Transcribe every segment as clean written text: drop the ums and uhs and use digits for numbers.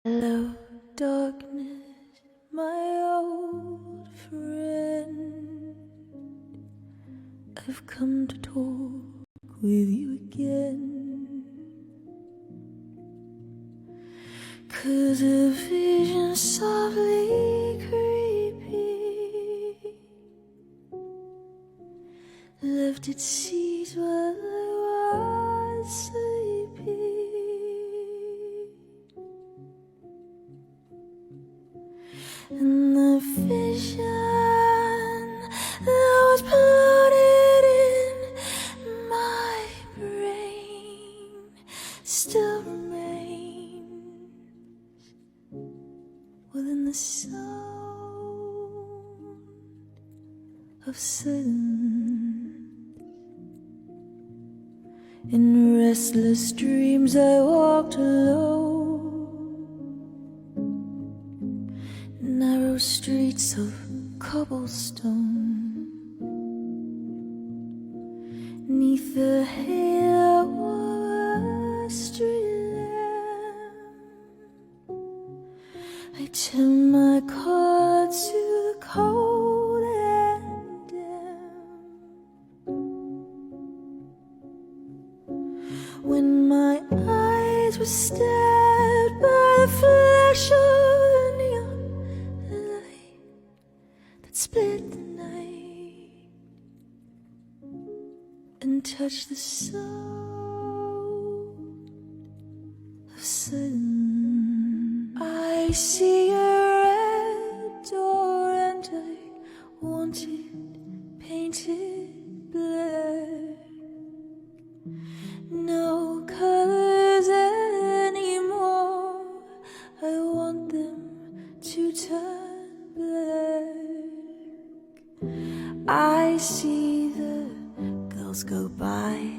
Hello, darkness, my old friend. I've come to talk with you again, 'cause a vision softly creeping left its seeds while I was sleeping. And the vision that was planted in my brain still remains within the sound of silence. In restless dreams I walked alone, narrow streets of cobblestone, 'neath the halo of a street lamp. I turned my car to the cold and damp. When my eyes were stabbed by the flash of split the night and touch the sound of silence. I see a red door and I want it painted black. No colors anymore, I want them to turn black. I see the girls go by,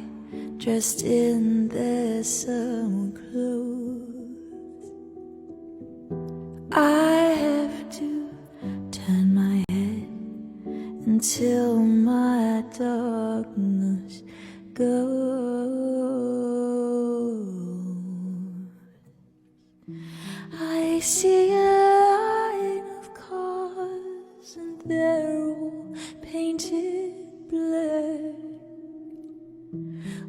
dressed in their summer clothes. I have to turn my head until my darkness goes. I see a line of cars and they're all painted black,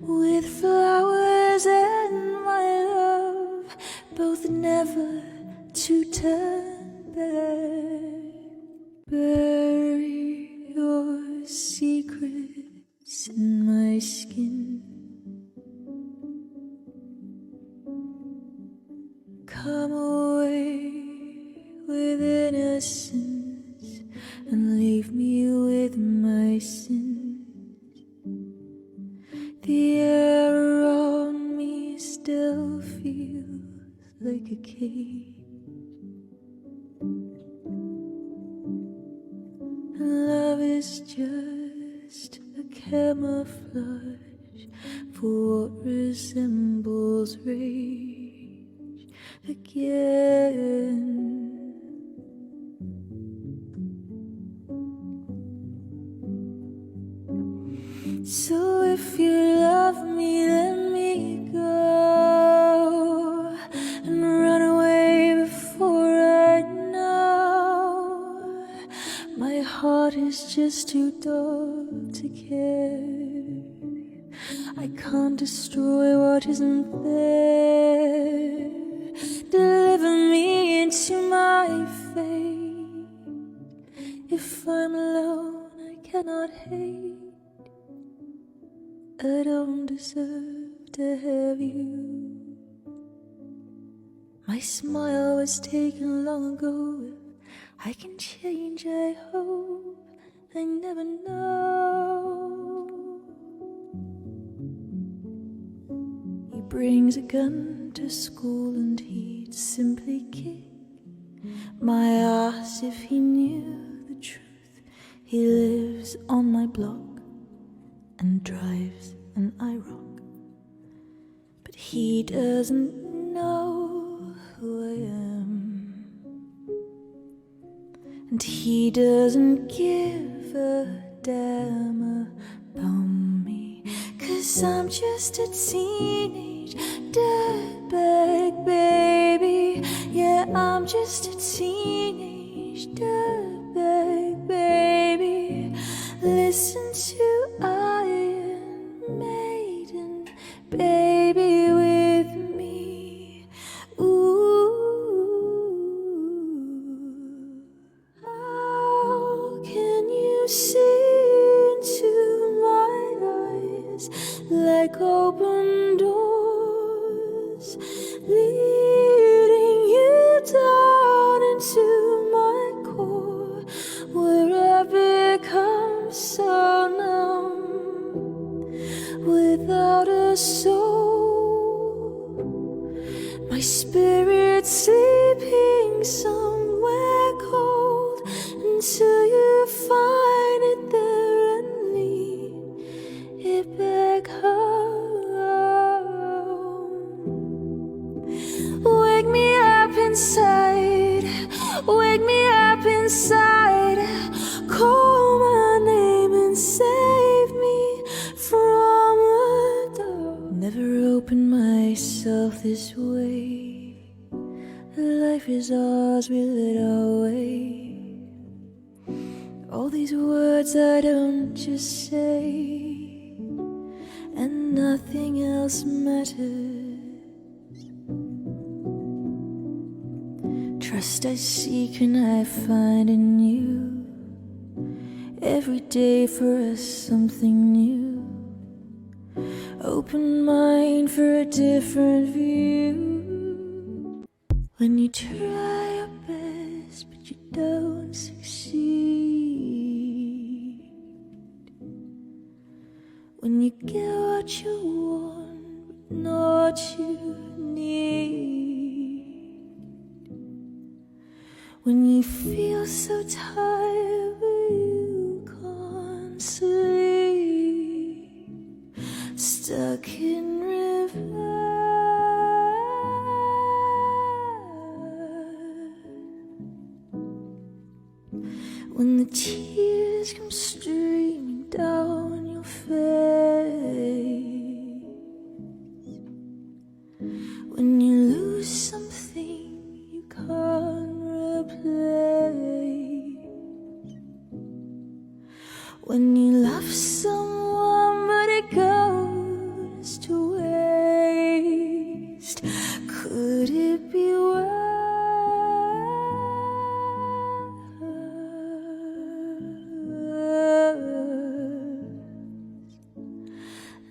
with flowers and my love, both never to turn back. Bury your secrets in my skin. Come away with innocence and leave me with my sins. The air around me still feels like a cage, and love is just a camouflage for what resembles rage again. So if you love me, let me go and run away before I know. My heart is just too dark to care. I can't destroy what isn't there. Deliver me into my fate. If I'm alone, I cannot hate. I don't deserve to have you. My smile was taken long ago. If I can change, I hope. I never know. He brings a gun to school and he'd simply kick my ass if he knew the truth. He lives on my block and drives an IROC, but he doesn't know who I am, and he doesn't give a damn about me, 'cause I'm just a teenage dirtbag baby. Yeah, I'm just a teenage dirtbag, baby. Listen to Iron Maiden, baby, with me. Ooh, how can you see into my eyes like open doors, leading you down into my core, where I become so numb without a soul, my spirit sleeping somewhere cold, until you find it there and lead it back home. Wake me up inside, wake me up inside, call my name and save me from the dark. Never opened myself this way, life is ours, we lit our way. All these words I don't just say, and nothing else matters. Trust I seek and I find in you, every day for us something new. Open mind for a different view. When you try your best but you don't succeed, when you get what you want but not what you need, when you feel so tired but you can't sleep, stuck in reverse, when the tears come streaming down your face, when you lose something you can't replace, when you love someone but it goes to waste, could it be worse?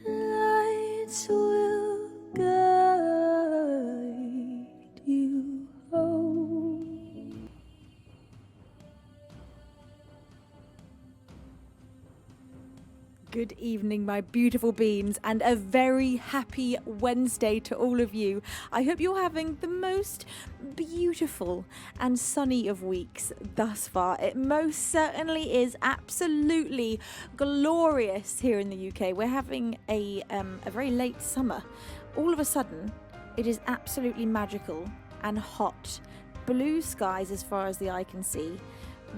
Lights will guide you home. Good evening, my beautiful beans, and a very happy Wednesday to all of you. I hope you're having the most beautiful and sunny of weeks thus far. It most certainly is absolutely glorious here in the UK. We're having a very late summer. All of a sudden, it is absolutely magical and hot. Blue skies as far as the eye can see.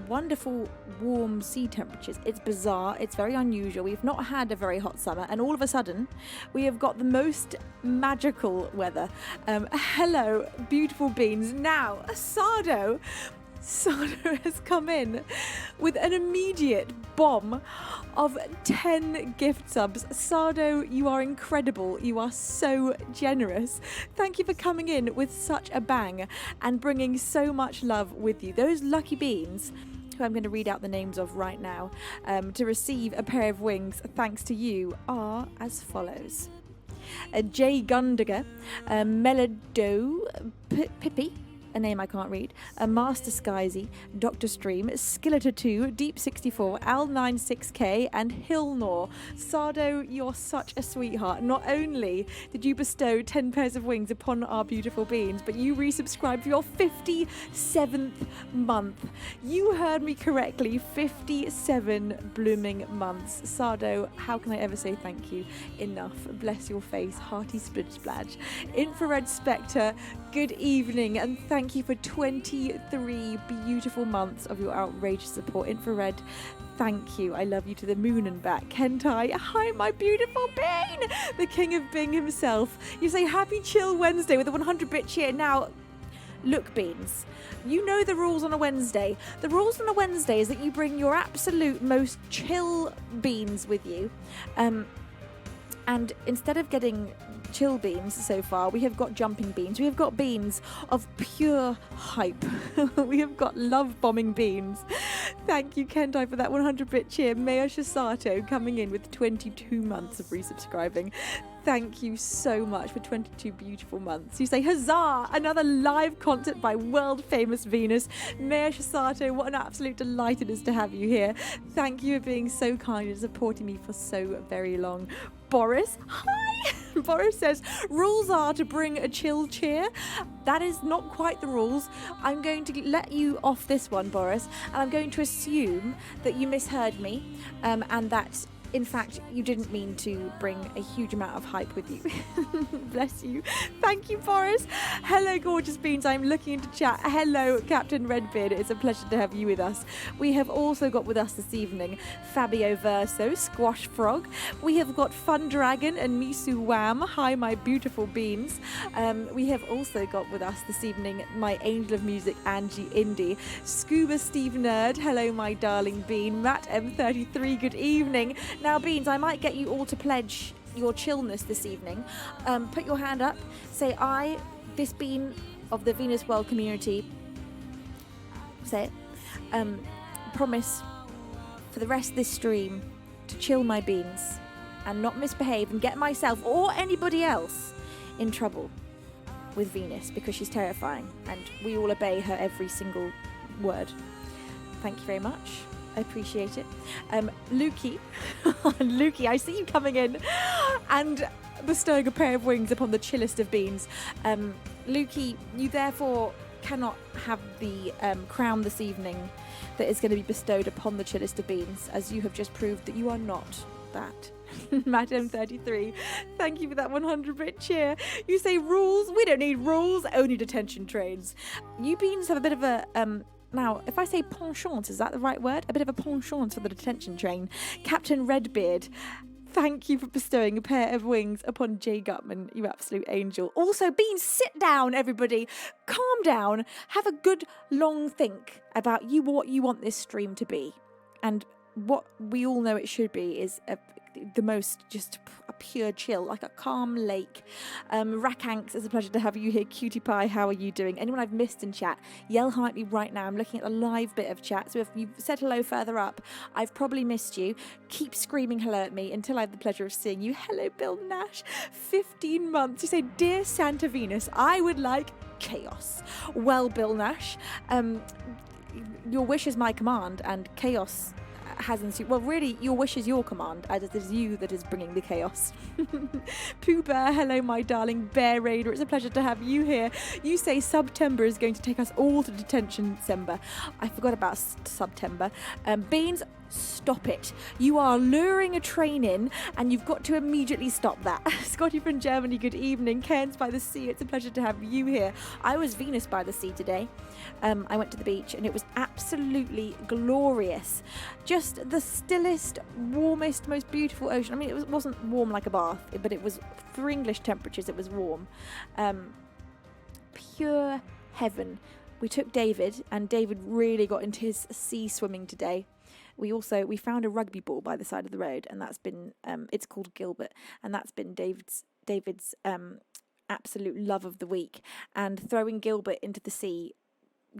Wonderful warm sea temperatures. It's bizarre, it's very unusual. We've not had a very hot summer, and all of a sudden we have got the most magical weather. Hello, beautiful beans. Now, Sardo has come in with an immediate bomb of 10 gift subs. Sardo, you are incredible. You are so generous. Thank you for coming in with such a bang and bringing so much love with you. Those lucky beans, who I'm going to read out the names of right now, to receive a pair of wings thanks to you, are as follows. Jay Gundiger, Melodo Pippi, a name I can't read, Master Skyzy, Dr. Stream, Skeletor2, Deep64, Al96K, and Hillnor. Sardo, you're such a sweetheart. Not only did you bestow 10 pairs of wings upon our beautiful beans, but you resubscribed for your 57th month. You heard me correctly, 57 blooming months. Sardo, how can I ever say thank you enough? Bless your face, hearty splidge. Infrared Spectre, good evening, and thank you for 23 beautiful months of your outrageous support. Infrared, thank you. I love you to the moon and back. Kentai, hi my beautiful bean, the king of Bing himself. You say happy chill Wednesday with a 100-bit cheer. Now, Look, Beans, you know the rules on a Wednesday. The rules on a Wednesday is that you bring your absolute most chill beans with you. And instead of getting chill beans so far, we have got jumping beans. We have got beans of pure hype. We have got love-bombing beans. Thank you, Kendai, for that 100-bit cheer. Maya Shisato coming in with 22 months of resubscribing. Thank you so much for 22 beautiful months. You say, huzzah! Another live concert by world-famous Venus. Maya Shisato, what an absolute delight it is to have you here. Thank you for being so kind and supporting me for so very long. Boris, hi! Boris says, rules are to bring a chill cheer. That is not quite the rules. I'm going to let you off this one, Boris, and I'm going to assume that you misheard me, and that in fact, you didn't mean to bring a huge amount of hype with you. Bless you. Thank you, Boris. Hello, gorgeous beans. I'm looking into chat. Hello, Captain Redbeard. It's a pleasure to have you with us. We have also got with us this evening Fabio Verso, Squash Frog. We have got Fun Dragon and Misu Wham. Hi, my beautiful beans. We have also got with us this evening my angel of music, Angie Indy. Scuba Steve Nerd. Hello, my darling bean. Matt M33. Good evening. Now, Beans, I might get you all to pledge your chillness this evening. Put your hand up. Say, I, this bean of the Venusworld community, say it, promise for the rest of this stream to chill my beans and not misbehave and get myself or anybody else in trouble with Venus because she's terrifying and we all obey her every single word. Thank you very much. I appreciate it. Lukey, Lukey, I see you coming in and bestowing a pair of wings upon the chillest of beans. Lukey, you therefore cannot have the crown this evening that is going to be bestowed upon the chillest of beans, as you have just proved that you are not that. Madam 33, thank you for that 100-bit cheer. You say rules? We don't need rules, only detention trains. You beans have a bit of a now, if I say penchant, is that the right word? A bit of a penchant for the detention train. Captain Redbeard, thank you for bestowing a pair of wings upon Jay Gutman, you absolute angel. Also, Beans, sit down, everybody. Calm down. Have a good, long think about what you want this stream to be. And what we all know it should be is the most just a pure chill, like a calm lake. Rakanks, it's a pleasure to have you here. Cutie Pie, how are you doing? Anyone I've missed in chat, yell hi at me right now. I'm looking at the live bit of chat, so if you've said hello further up, I've probably missed you. Keep screaming hello at me until I have the pleasure of seeing you. Hello, Bill Nash. 15 months. You say, dear Santa Venus, I would like chaos. Well, Bill Nash, your wish is my command, and chaos has ensued. Well, really, your wish is your command, as it is you that is bringing the chaos. Pooh Bear, hello, my darling Bear Raider. It's a pleasure to have you here. You say September is going to take us all to detention. December. I forgot about September. Beans, stop it. You are luring a train in and you've got to immediately stop that. Scotty from Germany, good evening. Cairns by the Sea, it's a pleasure to have you here. I was Venus by the Sea today. I went to the beach and it was absolutely glorious. Just the stillest, warmest, most beautiful ocean. I mean, it wasn't warm like a bath, but it was, for English temperatures, it was warm. Pure heaven. We took David, and David really got into his sea swimming today. We found a rugby ball by the side of the road, and that's been it's called Gilbert, and that's been David's absolute love of the week. And throwing Gilbert into the sea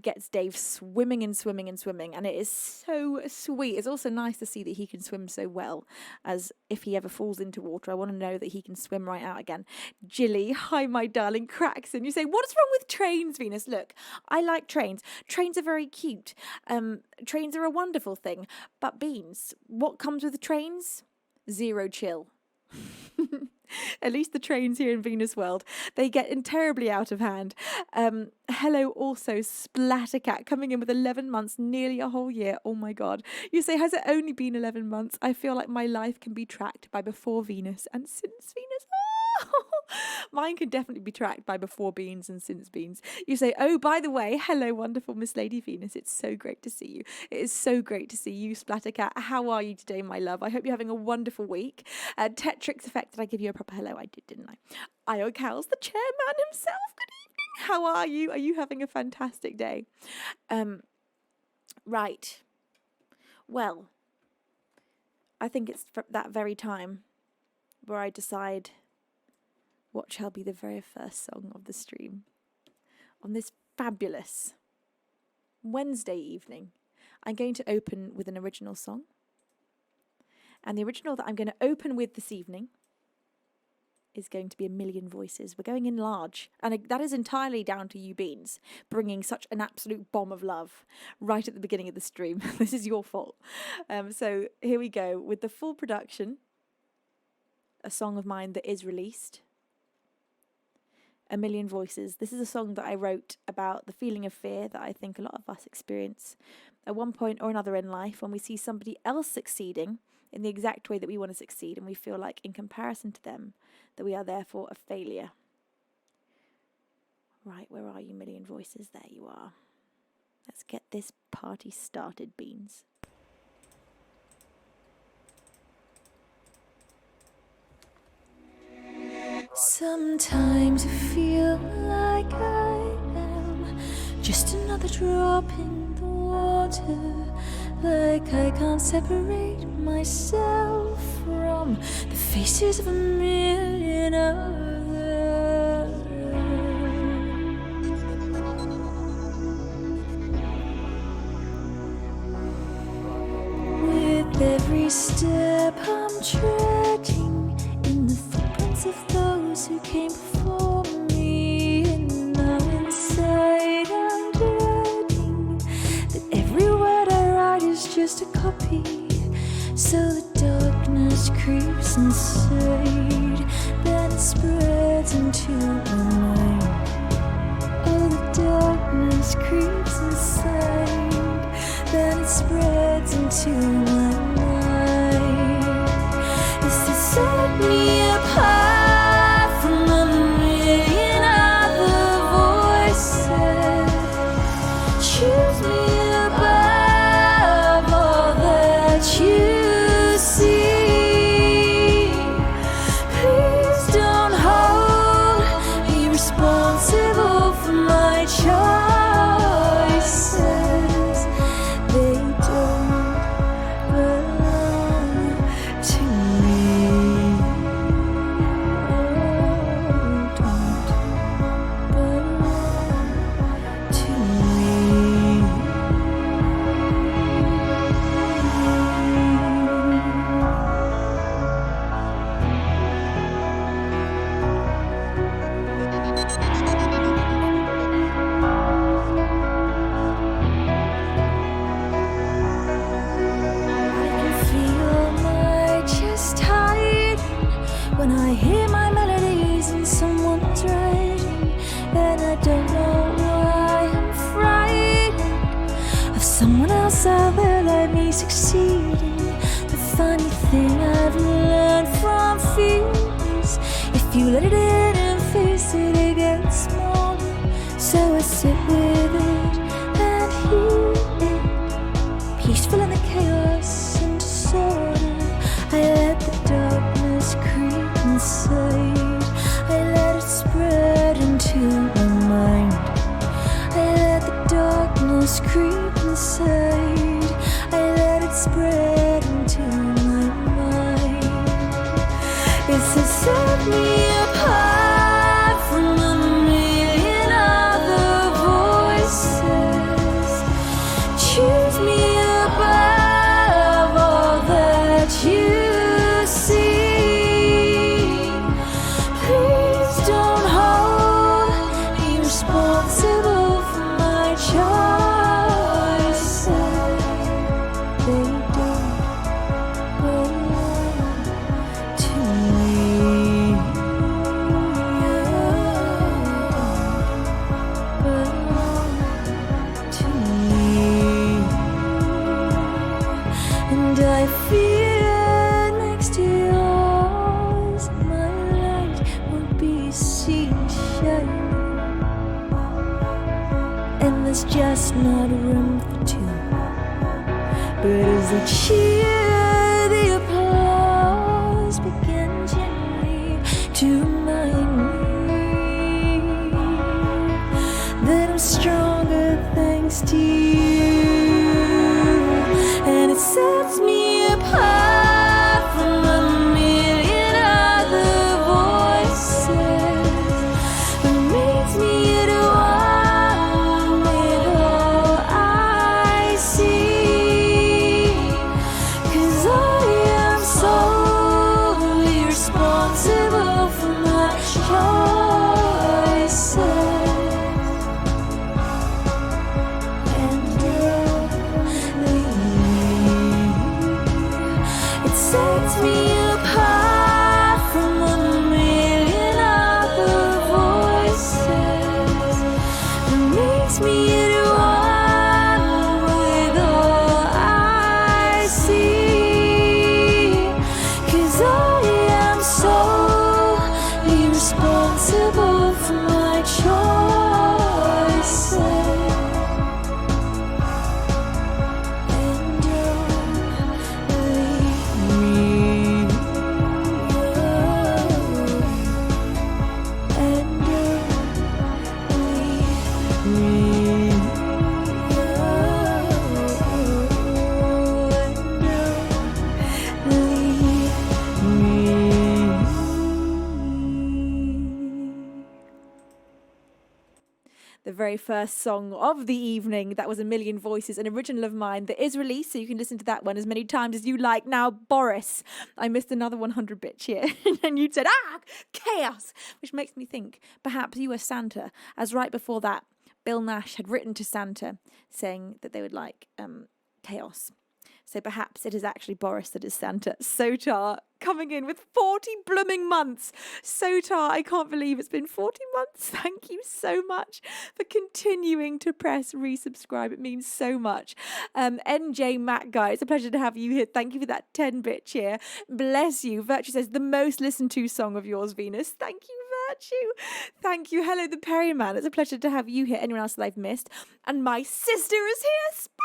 gets Dave swimming and swimming and swimming, and it is so sweet. It's also nice to see that he can swim so well, as if he ever falls into water, I want to know that he can swim right out again. Jilly, hi my darling Craxon. You say, what is wrong with trains, Venus? Look, I like trains. Trains are very cute. Trains are a wonderful thing. But Beans, what comes with trains? Zero chill. At least the trains here in Venusworld, they get terribly out of hand. Hello also, Splattercat, coming in with 11 months, nearly a whole year. Oh my God. You say, has it only been 11 months? I feel like my life can be tracked by before Venus and since Venus. Oh, mine can definitely be tracked by before beans and since beans. You say, oh, by the way, hello, wonderful Miss Lady Venus. It's so great to see you. It is so great to see you, Splattercat. How are you today, my love? I hope you're having a wonderful week. Tetrix Effect, did I give you a proper hello? I did, didn't I? Io Cal's the chairman himself. Good evening. How are you? Are you having a fantastic day? Right. Well, I think it's that very time where I decide what shall be the very first song of the stream on this fabulous Wednesday evening. I'm going to open with an original song. And the original that I'm going to open with this evening is going to be A Million Voices. We're going in large. And that is entirely down to you, Beans, bringing such an absolute bomb of love right at the beginning of the stream. This is your fault. So here we go with the full production. A song of mine that is released. A Million Voices. This is a song that I wrote about the feeling of fear that I think a lot of us experience at one point or another in life when we see somebody else succeeding in the exact way that we want to succeed, and we feel like in comparison to them that we are therefore a failure. Right, where are you, Million Voices? There you are. Let's get this party started, Beans. Sometimes I feel like I am just another drop in the water, like I can't separate myself from the faces of a million others. With every step I'm treading in the footprints of those who came before me, and now inside I'm dreading that every word I write is just a copy. So the darkness creeps inside, then it spreads into my mind. Oh, the darkness creeps inside, then it spreads into my mind. This has set me apart from a million other voices. Choose me above all that you see. Please don't hold me responsible for my choices. They don't belong to me. Oh, don't belong to me. I can feel my chest tighten when I hear my melodies in someone's writing, and I don't know why I'm frightened of someone else out there like me succeeding. The funny thing I've learned from fear is if you let it in and face it, it gets smaller. So I sit with it and hear it, peaceful in the chaos and disorder. I let the darkness creep inside, I let it spread into my mind. I let the darkness creep inside, I let it spread into my mind. It's a set me apart from a million other voices. Choose me above all that you see. Please don't hold me responsible for my choices. They don't belong to me. Belong to me. And I fear next to yours my light won't be seen shining, and there's just not room for two. But as they cheer, the applause begins gently to remind me next to you, and it sets me apart from a million other voices. It makes me at one with all I see, 'cause I am solely responsible for my choices. It sets me apart from a million other voices. It makes me at one with all I see, 'cause I am solely responsible for my choices. And don't leave me. And don't leave me. And don't leave me. The very first song of the evening, that was A Million Voices, an original of mine that is released, so you can listen to that one as many times as you like. Now, Boris, I missed another 100 bitch here, and you said, chaos, which makes me think perhaps you were Santa, as right before that, Bill Nash had written to Santa saying that they would like chaos. So perhaps it is actually Boris that is Santa. Sotar coming in with 40 blooming months. Sotar, I can't believe it's been 40 months. Thank you so much for continuing to press resubscribe. It means so much. NJ Matt Guy, it's a pleasure to have you here. Thank you for that 10-bit cheer. Bless you. Virtue says, the most listened to song of yours, Venus. Thank you, Virtue. Thank you. Hello, the Perryman. It's a pleasure to have you here. Anyone else that I've missed? And my sister is here, Span.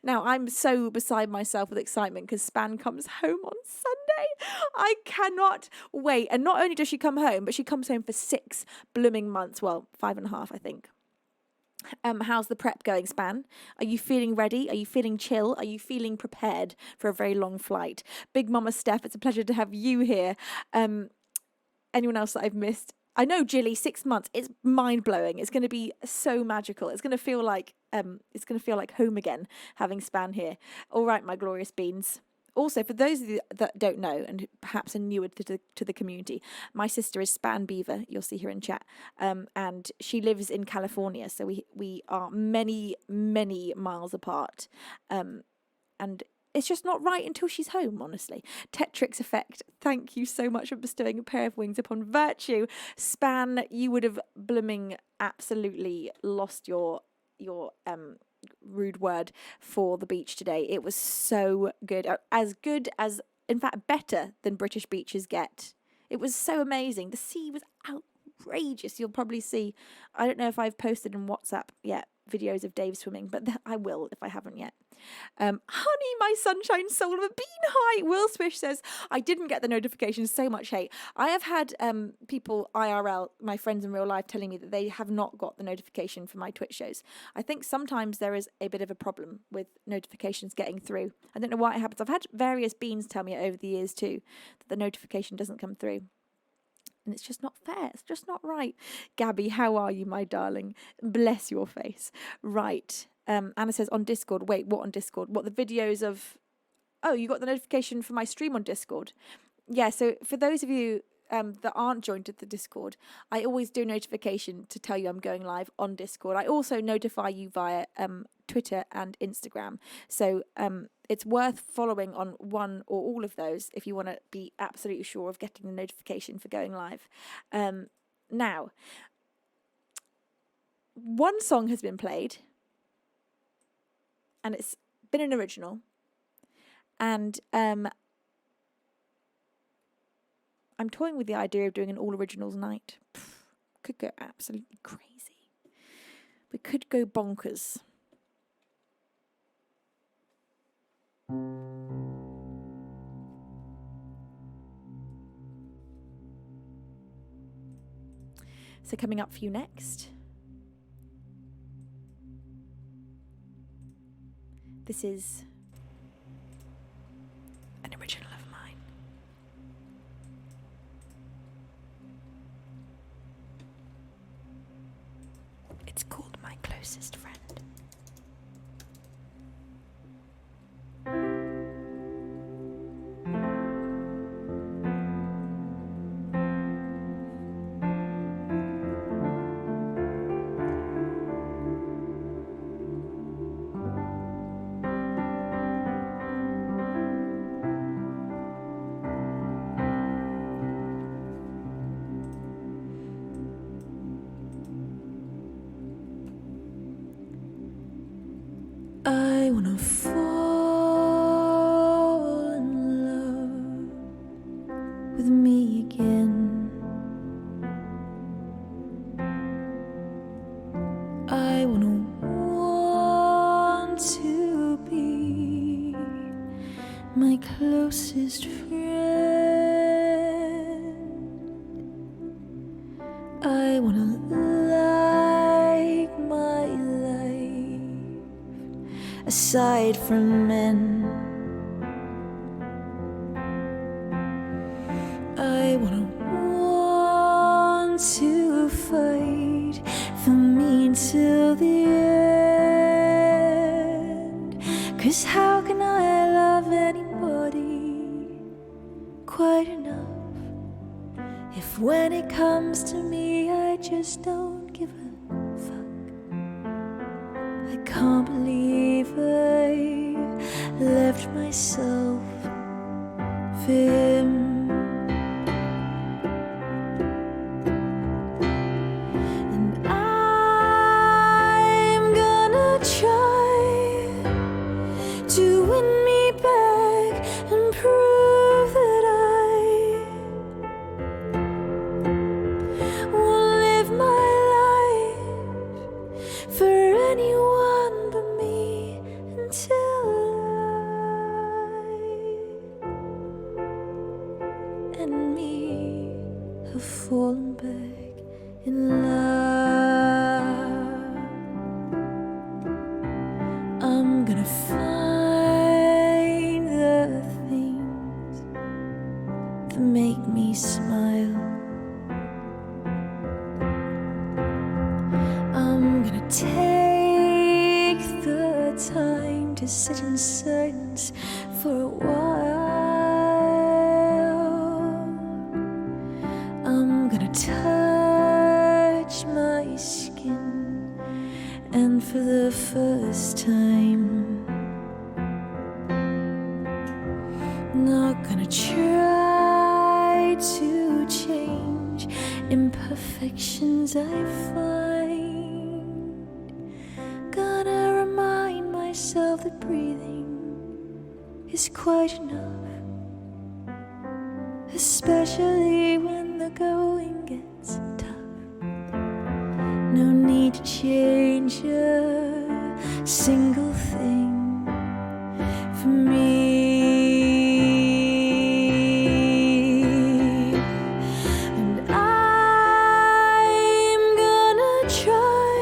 Now, I'm so beside myself with excitement because Span comes home on Sunday. I cannot wait. And not only does she come home, but she comes home for 6 blooming months. Well, 5.5, I think. How's the prep going, Span? Are you feeling ready? Are you feeling chill? Are you feeling prepared for a very long flight? Big Mama Steph, it's a pleasure to have you here. Anyone else that I've missed? I know, Jilly, 6 months. It's mind blowing. It's going to be so magical. It's going to feel like home again having Span here. All right, my glorious beans. Also, for those of you that don't know and perhaps are newer to the community, my sister is Span Beaver. You'll see her in chat, and she lives in California. So we are many miles apart, and it's just not right until she's home, honestly. Tetrix Effect, thank you so much for bestowing a pair of wings upon Virtue. Span, you would have blooming absolutely lost your rude word for the beach today. It was so good. As good as, in fact, better than British beaches get. It was so amazing. The sea was outrageous. You'll probably see, I don't know if I've posted in WhatsApp yet, videos of Dave swimming, but I will if I haven't yet. Honey, my sunshine soul of a bean high. Will Swish says, I didn't get the notifications, so much hate. I have had people IRL, my friends in real life, telling me that they have not got the notification for my Twitch shows. I think sometimes there is a bit of a problem with notifications getting through. I don't know why it happens. I've had various beans tell me over the years too that the notification doesn't come through. And it's just not fair. It's just not right. Gabby, how are you, my darling? Bless your face. Right. Anna says on Discord. Wait, what on Discord? What, the videos of... Oh, you got the notification for my stream on Discord. Yeah, so for those of you that aren't joined at the Discord, I always do a notification to tell you I'm going live on Discord. I also notify you via Twitter and Instagram. So it's worth following on one or all of those if you want to be absolutely sure of getting the notification for going live. Now, one song has been played, and it's been an original, and I'm toying with the idea of doing an all originals night. Could go absolutely crazy. We could go bonkers. So coming up for you next, This is an original of mine. It's called My Closest Friend. I wanna fall in love with me again. I want to be my closest friend. I wanna like my life aside from men. I want to fight for me until the end. 'Cause how can I love anybody quite enough if when it comes to me I just don't give a fuck? I can't believe I left myself for him. And I'm gonna try to win me back and prove that I won't live my life for anyone but me until I and me have fallen back in love. I'm gonna find the things that make me smile. I'm gonna take the time to sit in silence for a while. I'm gonna touch my skin, and for the first time, not gonna try to change imperfections I find. Gonna remind myself that breathing is quite enough, especially when the going gets tough. No need to change a single thing for me. And I'm gonna try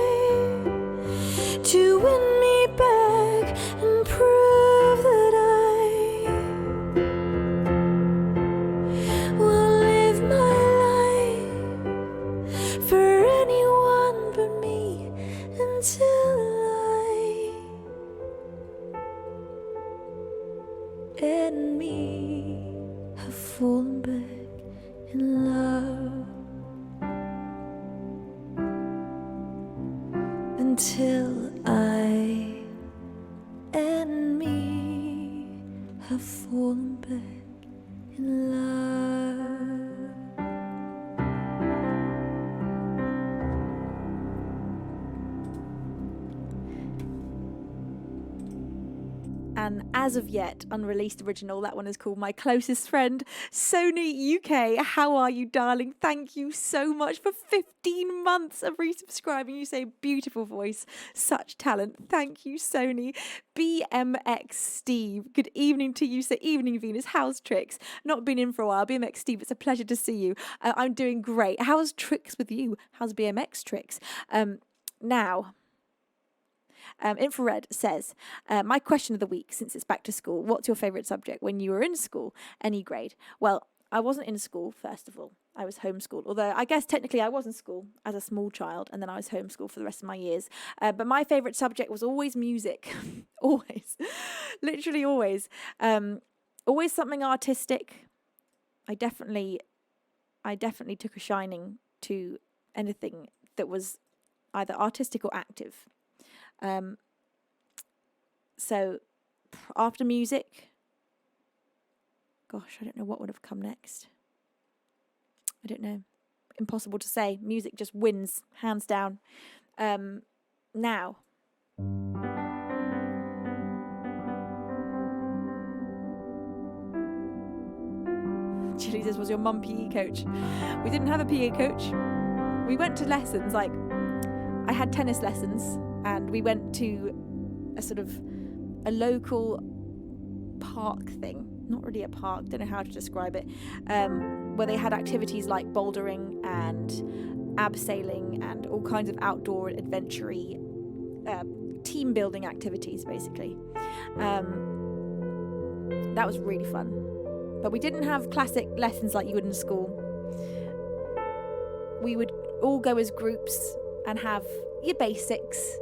to win me back and prove that I will live my life for anyone but me until I and me have fallen back in love. Until I and me have fallen back in love. An as of yet unreleased original. That one is called My Closest Friend. Sony UK, how are you, darling? Thank you so much for 15 months of resubscribing. You say beautiful voice, such talent. Thank you, Sony. BMX Steve, good evening to you. So evening, Venus. How's Tricks? Not been in for a while. BMX Steve, it's a pleasure to see you. I'm doing great. How's Tricks with you? How's BMX Tricks? Now, Infrared says, my question of the week, since it's back to school, what's your favourite subject when you were in school? Any grade? Well, I wasn't in school, first of all. I was homeschooled, although I guess technically I was in school as a small child, and then I was homeschooled for the rest of my years. But my favourite subject was always music. Always. Literally always. Always something artistic. I definitely took a shining to anything that was either artistic or active. So after music, gosh, I don't know what would have come next. I don't know. Impossible to say. Music just wins, hands down. Now. Chili says, was your mum PE coach? We didn't have a PE coach. We went to lessons, like, I had tennis lessons, and we went to a sort of a local park thing. Not really a park, don't know how to describe it, where they had activities like bouldering and abseiling and all kinds of outdoor adventure-y team building activities, basically. That was really fun. But we didn't have classic lessons like you would in school. We would all go as groups and have your basics,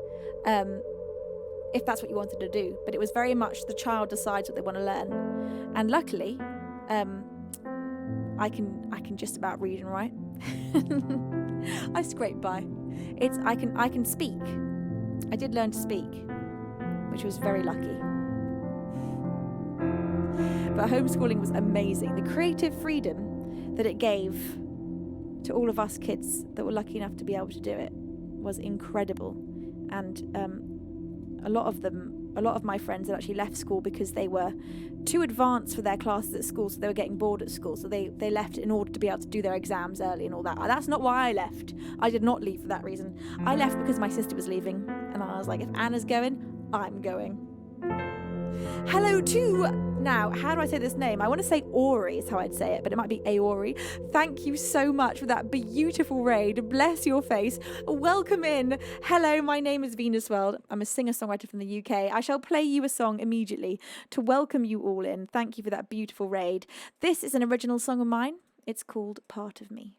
if that's what you wanted to do. But it was very much the child decides what they want to learn. And luckily, I can just about read and write. I scrape by. I can speak. I did learn to speak, which was very lucky. But homeschooling was amazing. The creative freedom that it gave to all of us kids that were lucky enough to be able to do it was incredible. And a lot of my friends had actually left school because they were too advanced for their classes at school, so they were getting bored at school, so they left in order to be able to do their exams early and all that. That's not why I left. I did not leave for that reason. I left because my sister was leaving, and I was like, if Anna's going, I'm going. Hello to, now, how do I say this name? I want to say Ori is how I'd say it, but it might be Aori. Thank you so much for that beautiful raid. Bless your face. Welcome in. Hello, my name is Venusworld. I'm a singer-songwriter from the UK. I shall play you a song immediately to welcome you all in. Thank you for that beautiful raid. This is an original song of mine. It's called Part of Me.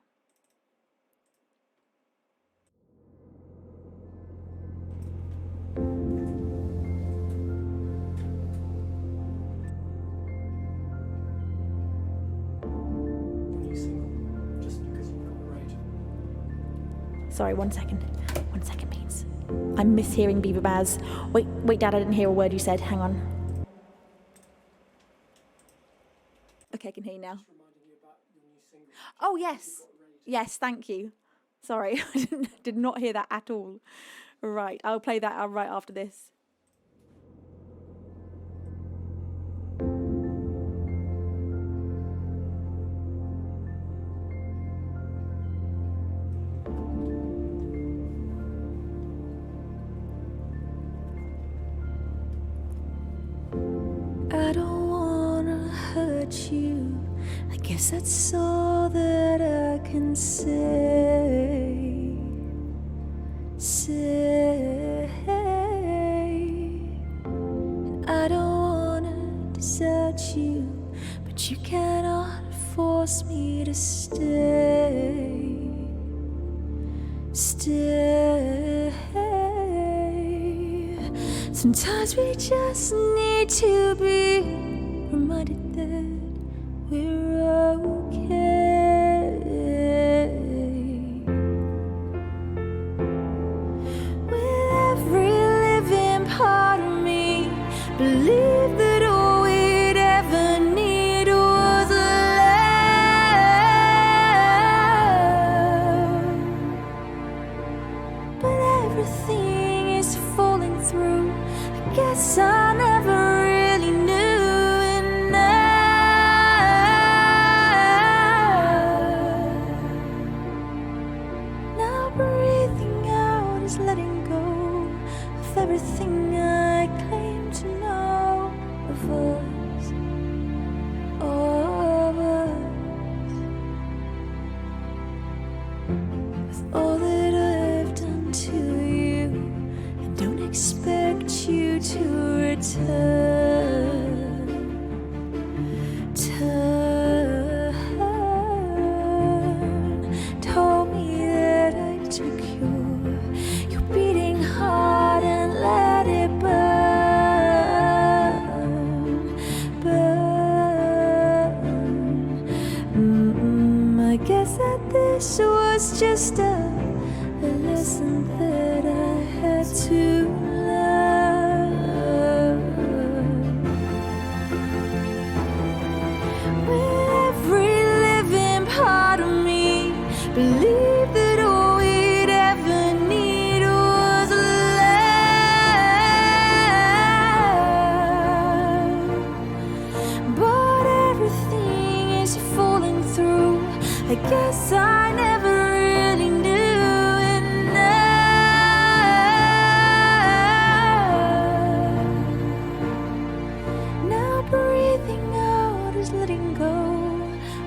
Sorry, one second. 1 second, Beans. I'm mishearing Beaver Baz. Wait, Dad, I didn't hear a word you said. Hang on. Okay, I can hear you now. Oh, yes. Yes, thank you. Sorry, I did not hear that at all. Right, I'll play that right after this. I don't wanna hurt you. I guess that's all that I can say. And I don't wanna desert you, but you cannot force me to stay. Sometimes we just need to be reminded that we're okay. With every living part of me, believe that all we'd ever need was love. But everything is falling through. I guess I never really knew enough. Now breathing out is letting go of everything I claim to know of us, of us. With all that I've done to you, and don't expect to return. Told me that I took your beating heart and let it burn. I guess that this was just a lesson that I had to learn. With every living part of me, believe that all we'd ever need was love. But everything is falling through. I guess I never really knew enough. Now breathing out is letting go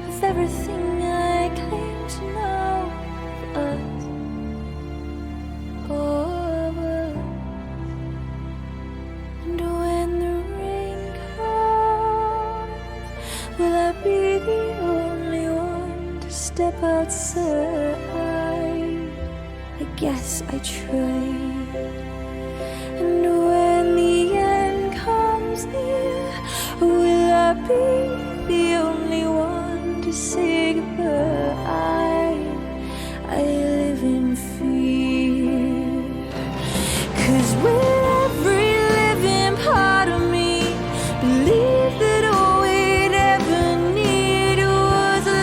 of everything I claim to know of us, of us. And when the rain comes, will I be the only one to step outside? I guess I tried. And when the end comes near, will I be the only one to say goodbye? I live in fear. 'Cause with every living part of me, believe that all we'd ever need was love.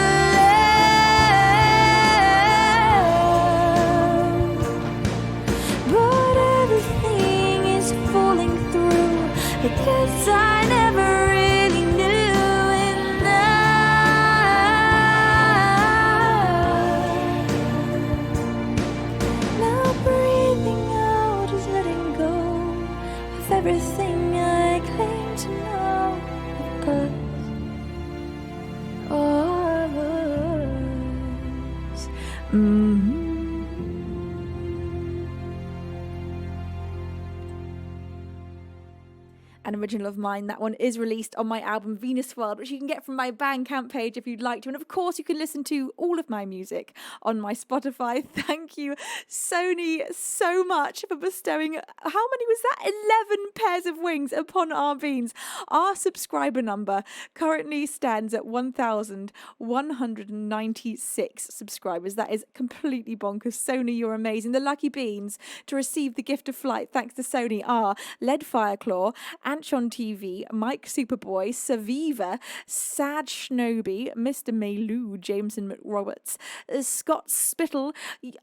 But everything is falling through. I guess I never really knew enough. Now breathing out is letting go of everything I claim to know of us, of us. An original of mine. That one is released on my album Venusworld, which you can get from my Bandcamp page if you'd like to. And of course, you can listen to all of my music on my Spotify. Thank you, Sony, so much for bestowing, how many was that? 11 pairs of wings upon our beans. Our subscriber number currently stands at 1,196 subscribers. That is completely bonkers. Sony, you're amazing. The lucky beans to receive the gift of flight, thanks to Sony, are Lead Fireclaw, Anchon TV, Mike Superboy, Saviva, Sad Shnoby, Mr. Maylou, Jameson McRoberts, Scott Spittle,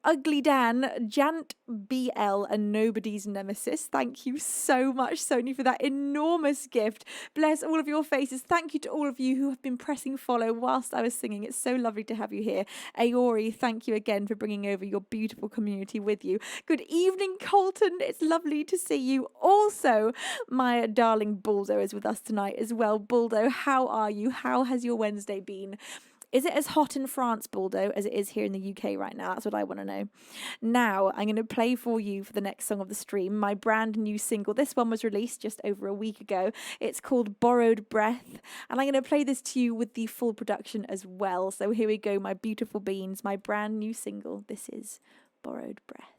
Ugly Dan, Jant BL, and Nobody's Nemesis. Thank you so much, Sony, for that enormous gift. Bless all of your faces. Thank you to all of you who have been pressing follow whilst I was singing. It's so lovely to have you here. Aori, thank you again for bringing over your beautiful community with you. Good evening, Colton. It's lovely to see you. Also, my darling Baldo is with us tonight as well. Baldo, how are you? How has your Wednesday been? Is it as hot in France, Baldo, as it is here in the UK right now? That's what I want to know. Now, I'm going to play for you for the next song of the stream, my brand new single. This one was released just over a week ago. It's called Borrowed Breath, and I'm going to play this to you with the full production as well. So here we go, my beautiful beans, my brand new single. This is Borrowed Breath.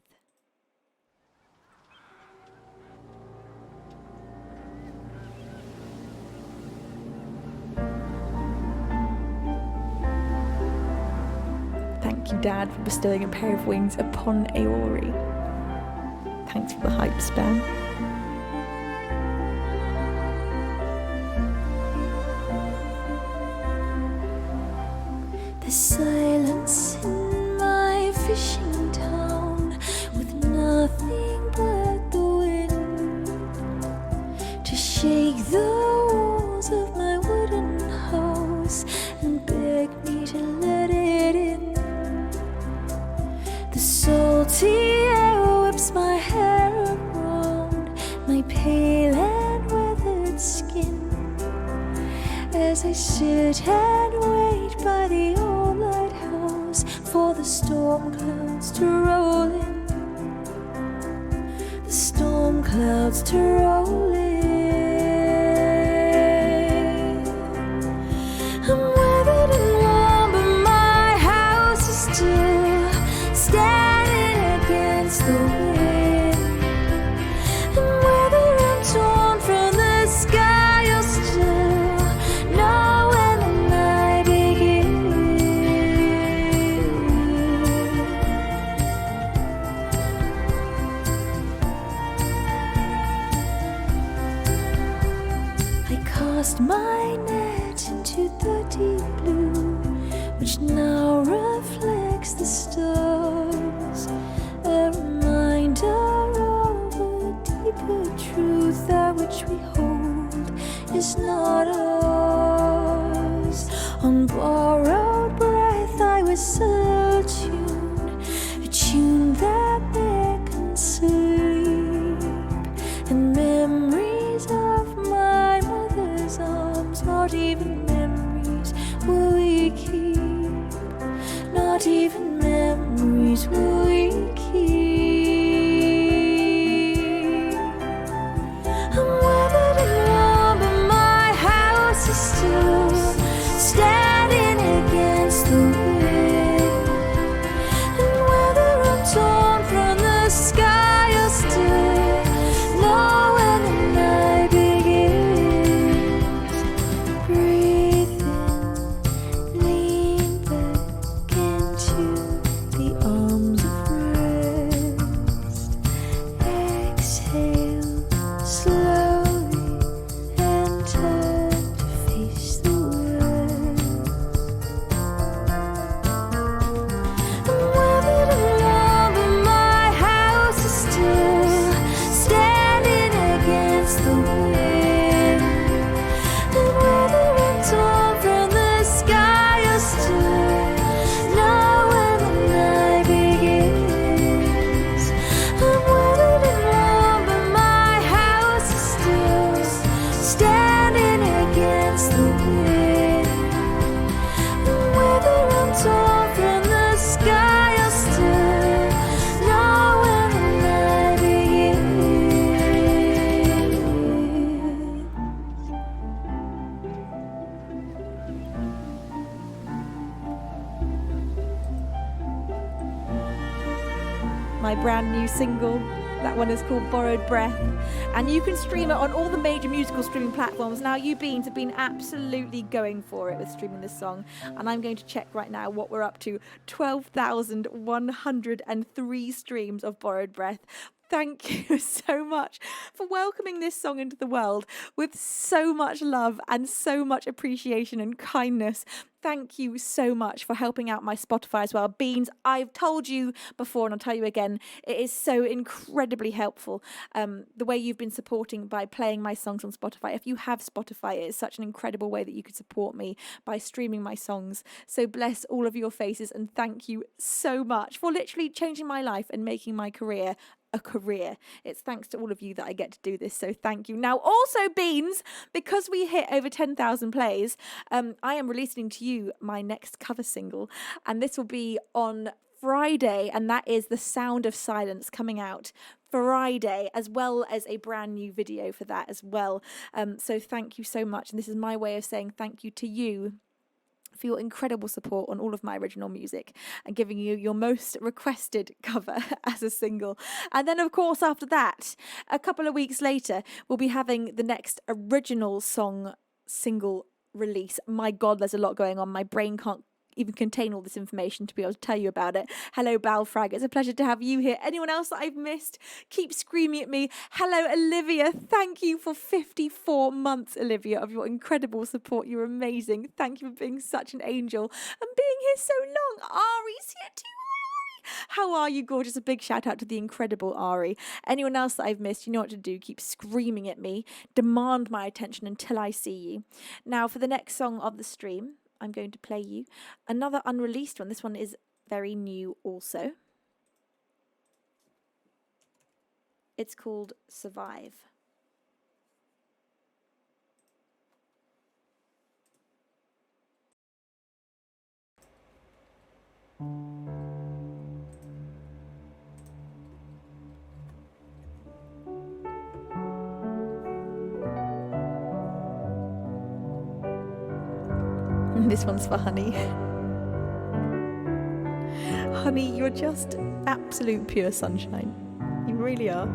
Thank you, Dad, for bestowing a pair of wings upon Aori. Thanks for the hype spam. The silence in my fishing town, with nothing but the wind to shake the walls of my wooden house and beg me to let it in. The salty air whips my hair around my pale and weathered skin as I sit and wait by the old lighthouse for the storm clouds to roll in. The storm clouds to roll cast my net into the deep blue, which now reflects the stars, a reminder of a deeper truth, that which we hold is not ours. On borrowed breath I whistle a tune that beckons sleep, and memories of my mother's arms, not even memories will we keep, not even memories will we keep. I'm weathered and warm, but my house is still standing against the wind. And whether I'm torn from the sky or still know when the night begins. Breathe in, lean back into the arms of rest. Exhale slowly and turn to face the west. I'm weathered and warm, but my house is still standing against the wind. And whether I'm torn from the sky or still know when the night begins. I'm weathered and warm, but my house is still standing against the wind. And whether I'm torn from the sky or still know when the night begins. My brand new single. That one is called Borrowed Breath, and you can stream it on all the major musical streaming platforms. Now, you Beans have been absolutely going for it with streaming this song, and I'm going to check right now what we're up to. 12,103 streams of Borrowed Breath. Thank you so much for welcoming this song into the world with so much love and so much appreciation and kindness. Thank you so much for helping out my Spotify as well. Beans, I've told you before and I'll tell you again, it is so incredibly helpful the way you've been supporting by playing my songs on Spotify. If you have Spotify, it is such an incredible way that you could support me by streaming my songs. So bless all of your faces, and thank you so much for literally changing my life and making my career a career. It's thanks to all of you that I get to do this, so thank you. Now also, Beans, because we hit over 10,000 plays, I am releasing to you my next cover single, and this will be on Friday, and that is The Sound of Silence, coming out Friday, as well as a brand new video for that as well. So thank you so much, and this is my way of saying thank you to you for your incredible support on all of my original music and giving you your most requested cover as a single. And then, of course, after that, a couple of weeks later, we'll be having the next original song single release. My God, there's a lot going on. My brain can't even contain all this information to be able to tell you about it. Hello, Balfrag. It's a pleasure to have you here. Anyone else that I've missed, keep screaming at me. Hello, Olivia. Thank you for 54 months, Olivia, of your incredible support. You're amazing. Thank you for being such an angel and being here so long. Ari's here too. How are you, gorgeous? A big shout out to the incredible Ari. Anyone else that I've missed, you know what to do. Keep screaming at me. Demand my attention until I see you. Now, for the next song of the stream, I'm going to play you another unreleased one. This one is very new also. It's called Survive. This one's for Honey. Honey, you're just absolute pure sunshine. You really are.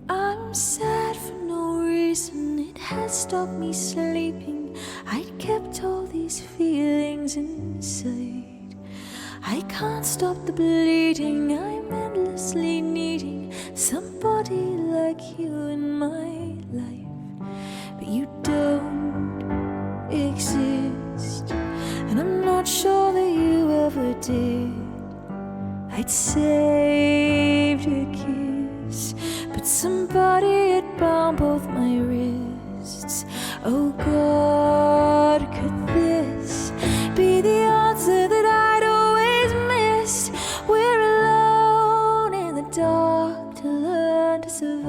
I'm sad for no reason, it has stopped me sleeping. I'd kept all these feelings inside. I can't stop the bleeding, I'm endlessly needing like you in my life, but you don't exist, and I'm not sure that you ever did. I'd saved a kiss, but somebody had bound both my wrists. Oh God, could this be the answer that I'd always missed? We're alone in the dark to learn to survive.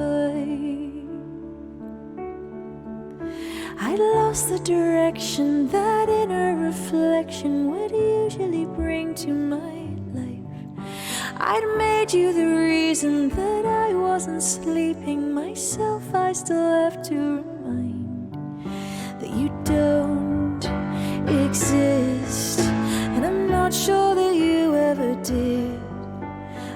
I'd lost the direction that inner reflection would usually bring to my life. I'd made you the reason that I wasn't sleeping. Myself I still have to remind that you don't exist, and I'm not sure that you ever did.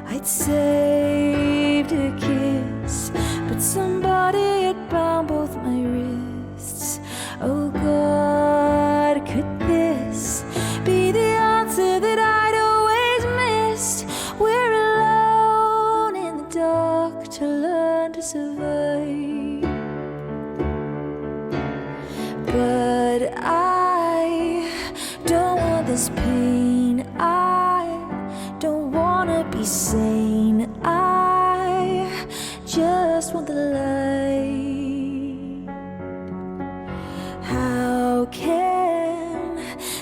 I'd saved a kiss, but somebody had bound both my wrists. Oh God, could this be the answer that I'd always missed? We're alone in the dark to learn to survive. But I don't want this pain, I don't wanna be sane, I just want the light. How can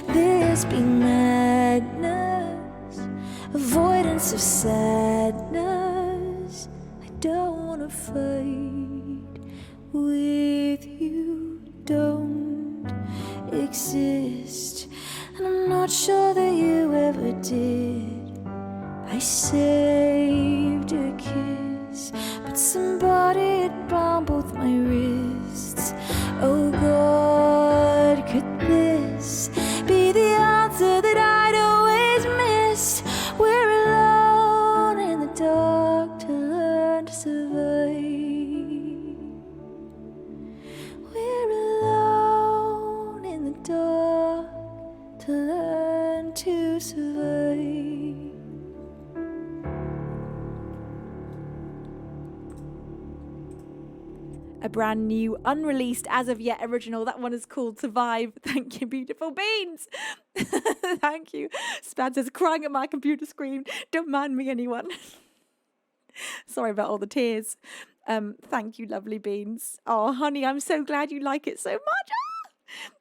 this be madness, avoidance of sadness? I don't wanna fight with you, don't exist, and I'm not sure that you ever did. I saved a kiss, but somebody had bound both my wrists. Oh God, could this be the answer that I'd always missed? We're alone in the dark to learn to survive. We're alone in the dark to learn to survive. A brand new, unreleased, as of yet original. That one is called Survive. Thank you, beautiful beans. Thank you. Spad says, crying at my computer screen. Don't mind me, anyone. Sorry about all the tears. Thank you, lovely beans. Oh, honey, I'm so glad you like it so much.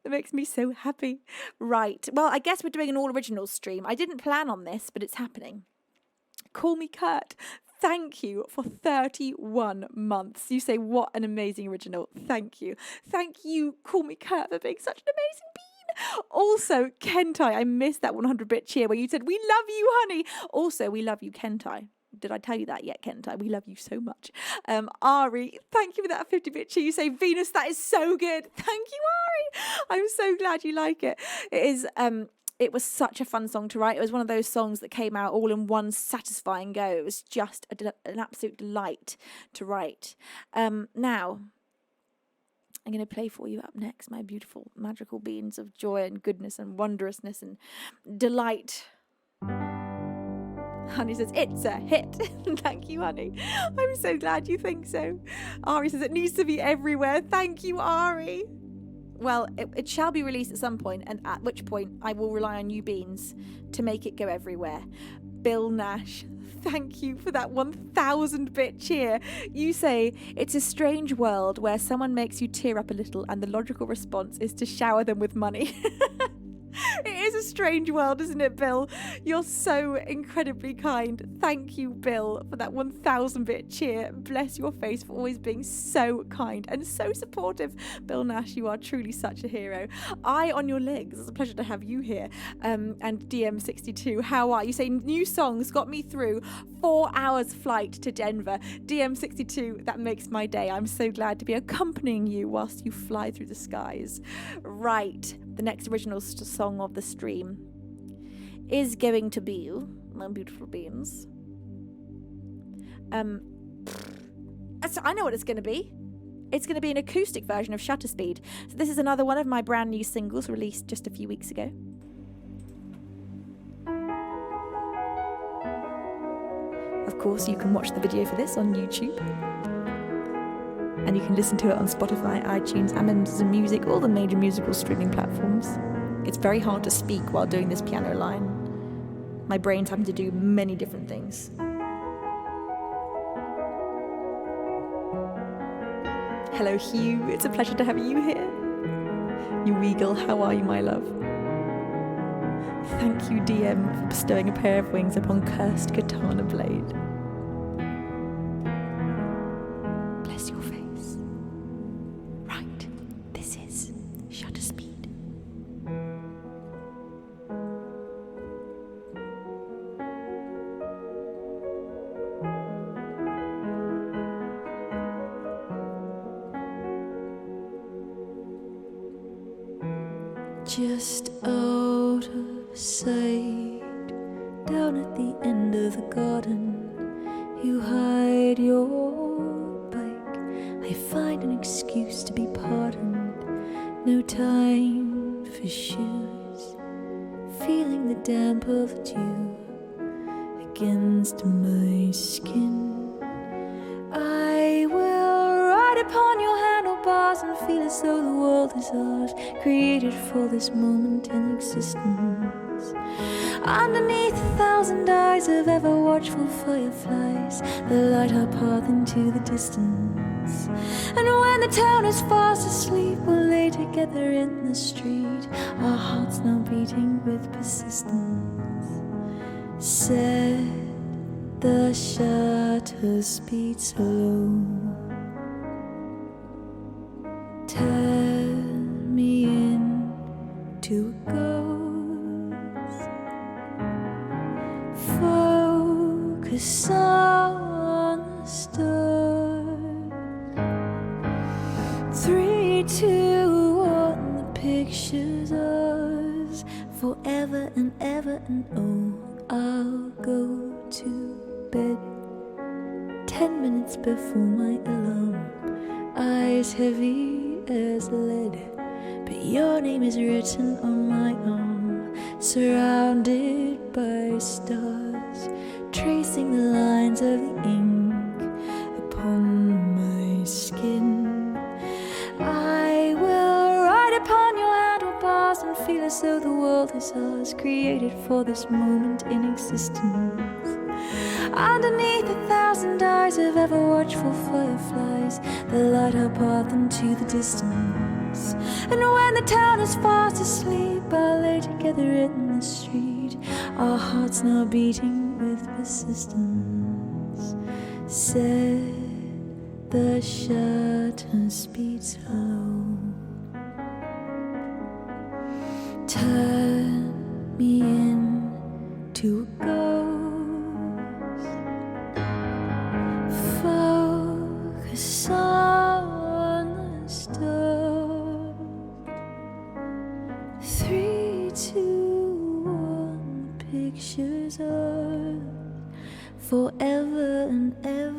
It makes me so happy. Right. Well, I guess we're doing an all original stream. I didn't plan on this, but it's happening. Call Me Kurt. Thank you for 31 months. You say, what an amazing original. Thank you. Thank you, Call Me Kurt, for being such an amazing bean. Also, Kentai, I missed that 100-bit cheer where you said, we love you, honey. Also, we love you, Kentai. Did I tell you that yet, Kentai? We love you so much. Ari, thank you for that 50-bit cheer. You say, Venus, that is so good. Thank you, Ari. I'm so glad you like it. It is... It was such a fun song to write. It was one of those songs that came out all in one satisfying go. It was just an absolute delight to write. Now, I'm going to play for you up next my beautiful magical beans of joy and goodness and wondrousness and delight. Honey says, it's a hit. Thank you, honey. I'm so glad you think so. Ari says, it needs to be everywhere. Thank you, Ari. Well, it shall be released at some point, and at which point I will rely on you beans to make it go everywhere. Bill Nash, thank you for that 1,000-bit cheer. You say, it's a strange world where someone makes you tear up a little and the logical response is to shower them with money. It is a strange world, isn't it, Bill? You're so incredibly kind. Thank you, Bill, for that 1,000-bit cheer. Bless your face for always being so kind and so supportive. Bill Nash, you are truly such a hero. Eye on your legs. It's a pleasure to have you here. And DM62, how are you? Say, new songs got me through 4 hours flight to Denver. DM62, that makes my day. I'm so glad to be accompanying you whilst you fly through the skies. Right. The next original song of the stream is going to be my beautiful beans. I know what it's going to be. It's going to be an acoustic version of Shutter Speed. So this is another one of my brand new singles released just a few weeks ago. Of course, you can watch the video for this on YouTube. And you can listen to it on Spotify, iTunes, Amazon Music, all the major musical streaming platforms. It's very hard to speak while doing this piano line. My brain's having to do many different things. Hello, Hugh. It's a pleasure to have you here. You Weagle, how are you, my love? Thank you, DM, for bestowing a pair of wings upon cursed katana blade. Bless your face. Right, this is shutter speed. Just out of sight, down at the end of the garden, you hide your bike. I find an excuse to be pardoned. No time for shoes. Feeling the damp of the dew against my skin. I will ride upon your handlebars and feel as though the world is ours, created for this moment in existence. Underneath 1,000 eyes of ever watchful fireflies that light our path into the distance. And when the town is fast asleep, we'll lay together in the street, our hearts now beating with persistence. Set the shutter speed slow. Turn me into a ghost. Focus on the stars. 3, 2, 1, the picture's ours. Forever and ever and oh, I'll go to bed 10 minutes before my alarm. Eyes heavy as lead, but your name is written on my arm. Surrounded by stars, tracing the lines of the ink upon my skin. I will ride upon your handlebars and feel as though the world is ours, created for this moment in existence. Underneath 1,000 eyes of ever watchful fireflies that light our path into the distance. And when the town is fast asleep, I'll lay together in the street, our hearts now beating with persistence. Set the shutter speed slow. Turn me into a ghost. Focus on the stars. 3, 2, 1, pictures ours forever and ever.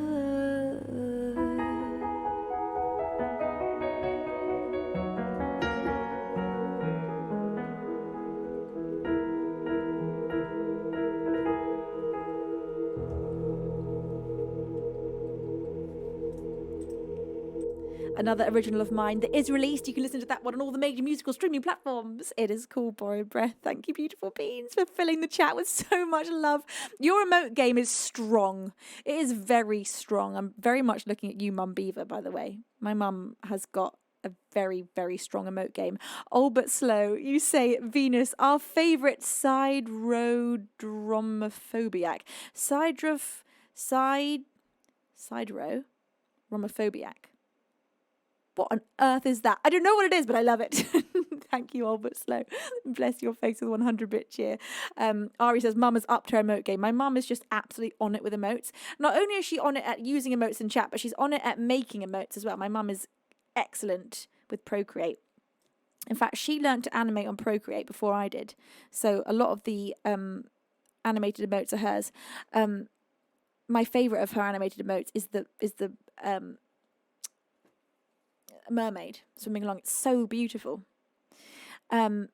Another original of mine that is released. You can listen to that one on all the major musical streaming platforms. It is called Borrowed Breath. Thank you, beautiful beans, for filling the chat with so much love. Your emote game is strong. It is very strong. I'm very much looking at you, Mum Beaver, by the way. My mum has got a very, very strong emote game. All but slow. You say, Venus, our favourite side road dromophobiac. Side row romophobiac. What on earth is that? I don't know what it is, but I love it. Thank you, Albert Slow. Bless your face with 100-bit cheer. Ari says, Mum has upped her emote game. My mum is just absolutely on it with emotes. Not only is she on it at using emotes in chat, but she's on it at making emotes as well. My mum is excellent with Procreate. In fact, she learned to animate on Procreate before I did. So a lot of the animated emotes are hers. My favourite of her animated emotes is the mermaid swimming along. It's so beautiful. Now,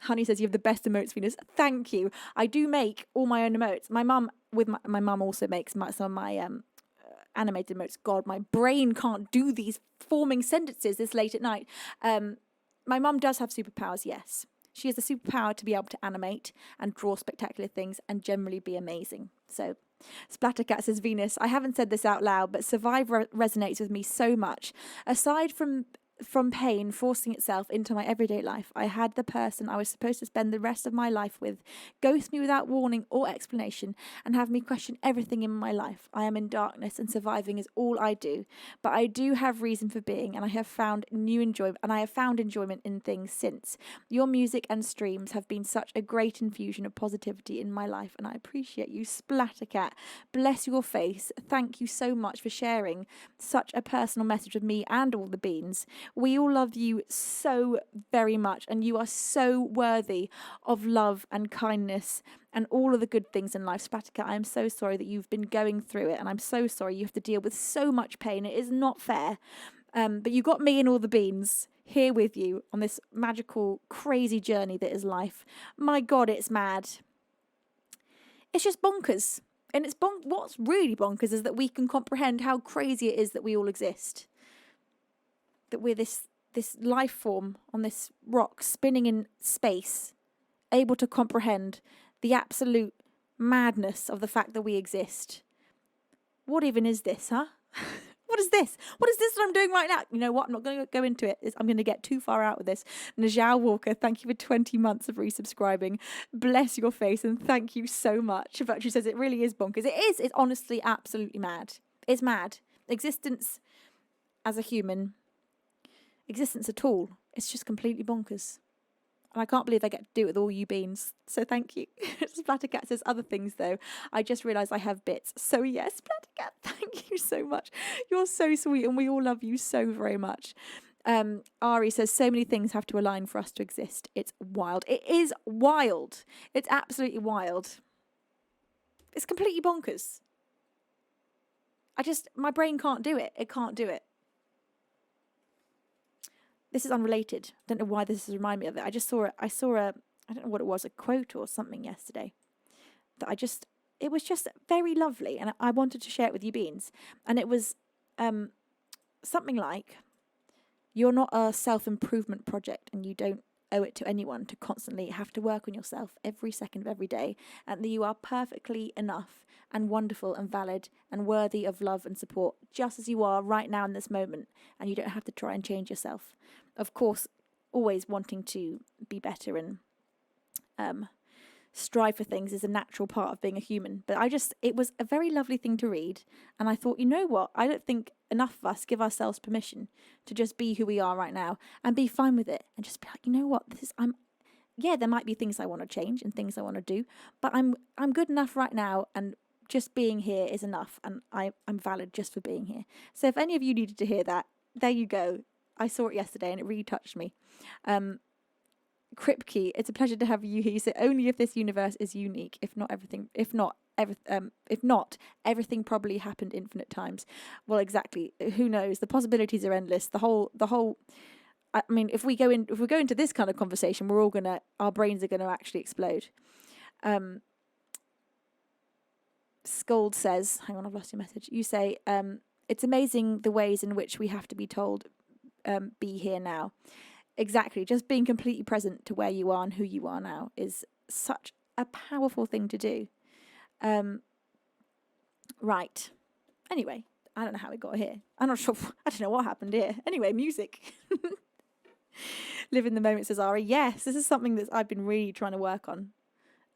Honey says you have the best emotes, Venus. Thank you. I do make all my own emotes. My mum also makes some of my animated emotes. God, my brain can't do these forming sentences this late at night. My mum does have superpowers, yes. She has the superpower to be able to animate and draw spectacular things and generally be amazing. So Splattercat says, Venus, I haven't said this out loud, but Survivor resonates with me so much. Aside from pain forcing itself into my everyday life, I had the person I was supposed to spend the rest of my life with ghost me without warning or explanation and have me question everything in my life. I am in darkness and surviving is all I do, but I do have reason for being, and I have found enjoyment in things since. Your music and streams have been such a great infusion of positivity in my life, and I appreciate you. Splattercat, bless your face. Thank you so much for sharing such a personal message with me and all the beans. We all love you so very much, and you are so worthy of love and kindness and all of the good things in life. Splattercat, I am so sorry that you've been going through it, and I'm so sorry you have to deal with so much pain. It is not fair. But you got me and all the beans here with you on this magical, crazy journey that is life. My God, it's mad. It's just bonkers. And what's really bonkers is that we can comprehend how crazy it is that we all exist. That we're this life form on this rock spinning in space, able to comprehend the absolute madness of the fact that we exist. What even is this, huh? What is this? What is this that I'm doing right now? You know what? I'm not going to go into it. I'm going to get too far out with this. Najal Walker, thank you for 20 months of resubscribing. Bless your face, and thank you so much. Virtue says it really is bonkers. It is. It's honestly absolutely mad. It's mad. Existence as a human, existence at all, it's just completely bonkers. And I can't believe I get to do it with all you beans. So thank you. Splattercat says other things though. I just realised I have bits. So yes, Splattercat, thank you so much. You're so sweet and we all love you so very much. Ari says so many things have to align for us to exist. It's wild. It is wild. It's absolutely wild. It's completely bonkers. My brain can't do it. It can't do it. This is unrelated. I don't know why this has reminded me of it. I saw a, I don't know what it was, a quote or something yesterday. It was just very lovely. And I wanted to share it with you beans. And it was something like, you're not a self-improvement project and you don't owe it to anyone to constantly have to work on yourself every second of every day. And that you are perfectly enough and wonderful and valid and worthy of love and support just as you are right now in this moment, and you don't have to try and change yourself. Of course, always wanting to be better and strive for things is a natural part of being a human, but it was a very lovely thing to read, and I thought, you know what, I don't think enough of us give ourselves permission to just be who we are right now and be fine with it and just be like, you know what, there might be things I want to change and things I want to do, but I'm good enough right now, and just being here is enough, and I'm valid just for being here. So if any of you needed to hear that, there you go. I saw it yesterday and it really touched me. Kripke, it's a pleasure to have you here. You said only if this universe is unique. If not, everything probably happened infinite times. Well, exactly. Who knows? The possibilities are endless. The whole. I mean, if we go into this kind of conversation, our brains are gonna actually explode. Scold says, hang on, I've lost your message. You say, it's amazing the ways in which we have to be told, be here now. Exactly. Just being completely present to where you are and who you are now is such a powerful thing to do. Right. Anyway, I don't know how we got here. I'm not sure. I don't know what happened here. Anyway, music. Live in the moment, says Ari. Yes, this is something that I've been really trying to work on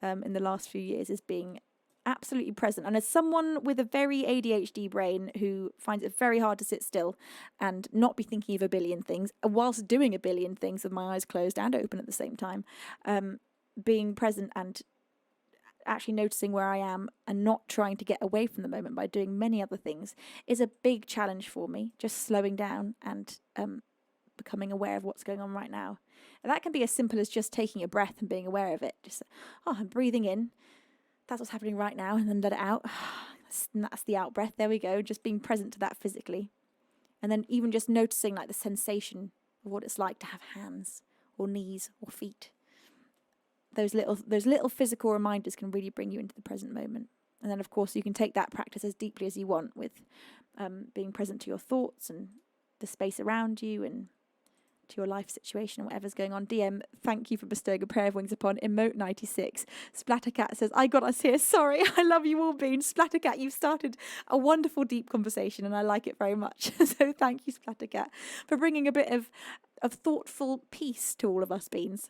in the last few years, is being absolutely present. And as someone with a very ADHD brain who finds it very hard to sit still and not be thinking of a billion things whilst doing a billion things with my eyes closed and open at the same time, being present and actually noticing where I am and not trying to get away from the moment by doing many other things is a big challenge for me. Just slowing down and becoming aware of what's going on right now. And that can be as simple as just taking a breath and being aware of it. Just, I'm breathing in. That's what's happening right now, and then let it out. And that's the out breath. There we go. Just being present to that physically. And then even just noticing like the sensation of what it's like to have hands or knees or feet. Those little physical reminders can really bring you into the present moment. And then, of course, you can take that practice as deeply as you want with being present to your thoughts and the space around you and to your life situation and whatever's going on. DM, thank you for bestowing a pair of wings upon Emote 96. Splattercat says, I got us here. Sorry, I love you all, Bean. Splattercat, you've started a wonderful, deep conversation and I like it very much. So thank you, Splattercat, for bringing a bit of thoughtful peace to all of us, Beans.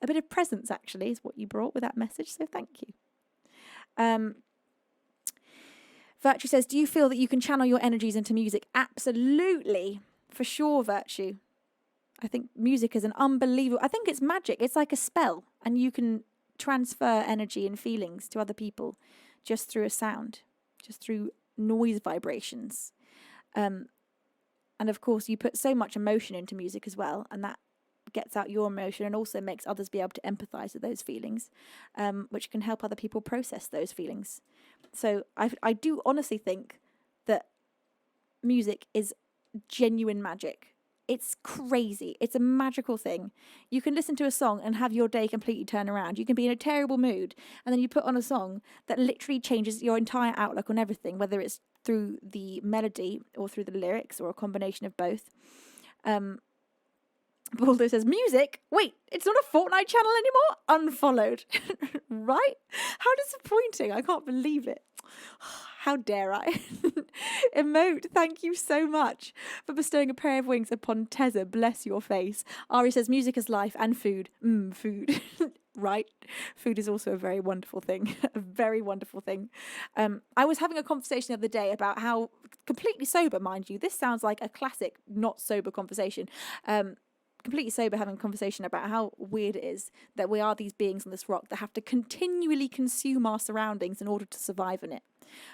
A bit of presence, actually, is what you brought with that message. So thank you. Virtue says, do you feel that you can channel your energies into music? Absolutely. For sure, Virtue. I think music is an unbelievable... I think it's magic. It's like a spell. And you can transfer energy and feelings to other people just through a sound, just through noise vibrations. And of course, you put so much emotion into music as well. And that gets out your emotion and also makes others be able to empathize with those feelings, which can help other people process those feelings. So I do honestly think that music is genuine magic. It's crazy. It's a magical thing. You can listen to a song and have your day completely turn around. You can be in a terrible mood and then you put on a song that literally changes your entire outlook on everything, whether it's through the melody or through the lyrics or a combination of both. Baldo says, music? Wait, it's not a Fortnite channel anymore? Unfollowed. Right? How disappointing. I can't believe it. How dare I? Emote, thank you so much for bestowing a pair of wings upon Teza. Bless your face. Ari says, music is life and food. Food. Right? Food is also a very wonderful thing. A very wonderful thing. I was having a conversation the other day about how, completely sober, mind you, this sounds like a classic not sober conversation. Completely sober, having a conversation about how weird it is that we are these beings on this rock that have to continually consume our surroundings in order to survive in it.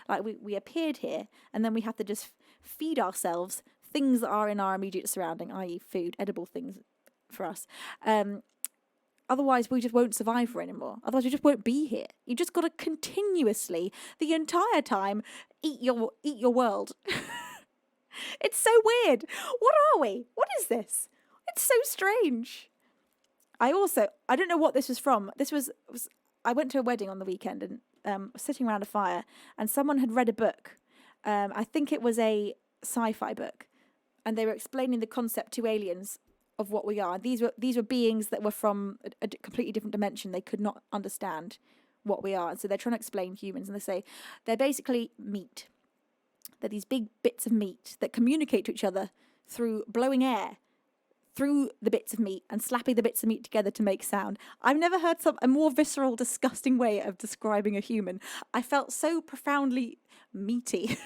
Like we appeared here and then we have to just feed ourselves things that are in our immediate surrounding, i.e. food, edible things for us. Otherwise we just won't survive for anymore. Otherwise we just won't be here. You just got to continuously, the entire time, eat your world. It's so weird. What are we? What is this? It's so strange. I don't know what this was from. I went to a wedding on the weekend and was sitting around a fire and someone had read a book. I think it was a sci-fi book. And they were explaining the concept to aliens of what we are. These were beings that were from a completely different dimension. They could not understand what we are. And so they're trying to explain humans. And they say they're basically meat. They're these big bits of meat that communicate to each other through blowing air through the bits of meat and slapping the bits of meat together to make sound. I've never heard a more visceral, disgusting way of describing a human. I felt so profoundly meaty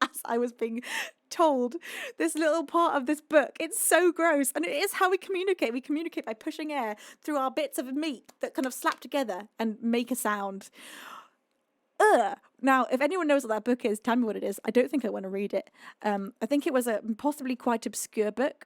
as I was being told this little part of this book. It's so gross. And it is how we communicate. We communicate by pushing air through our bits of meat that kind of slap together and make a sound. Ugh. Now, if anyone knows what that book is, tell me what it is. I don't think I want to read it. I think it was a possibly quite obscure book.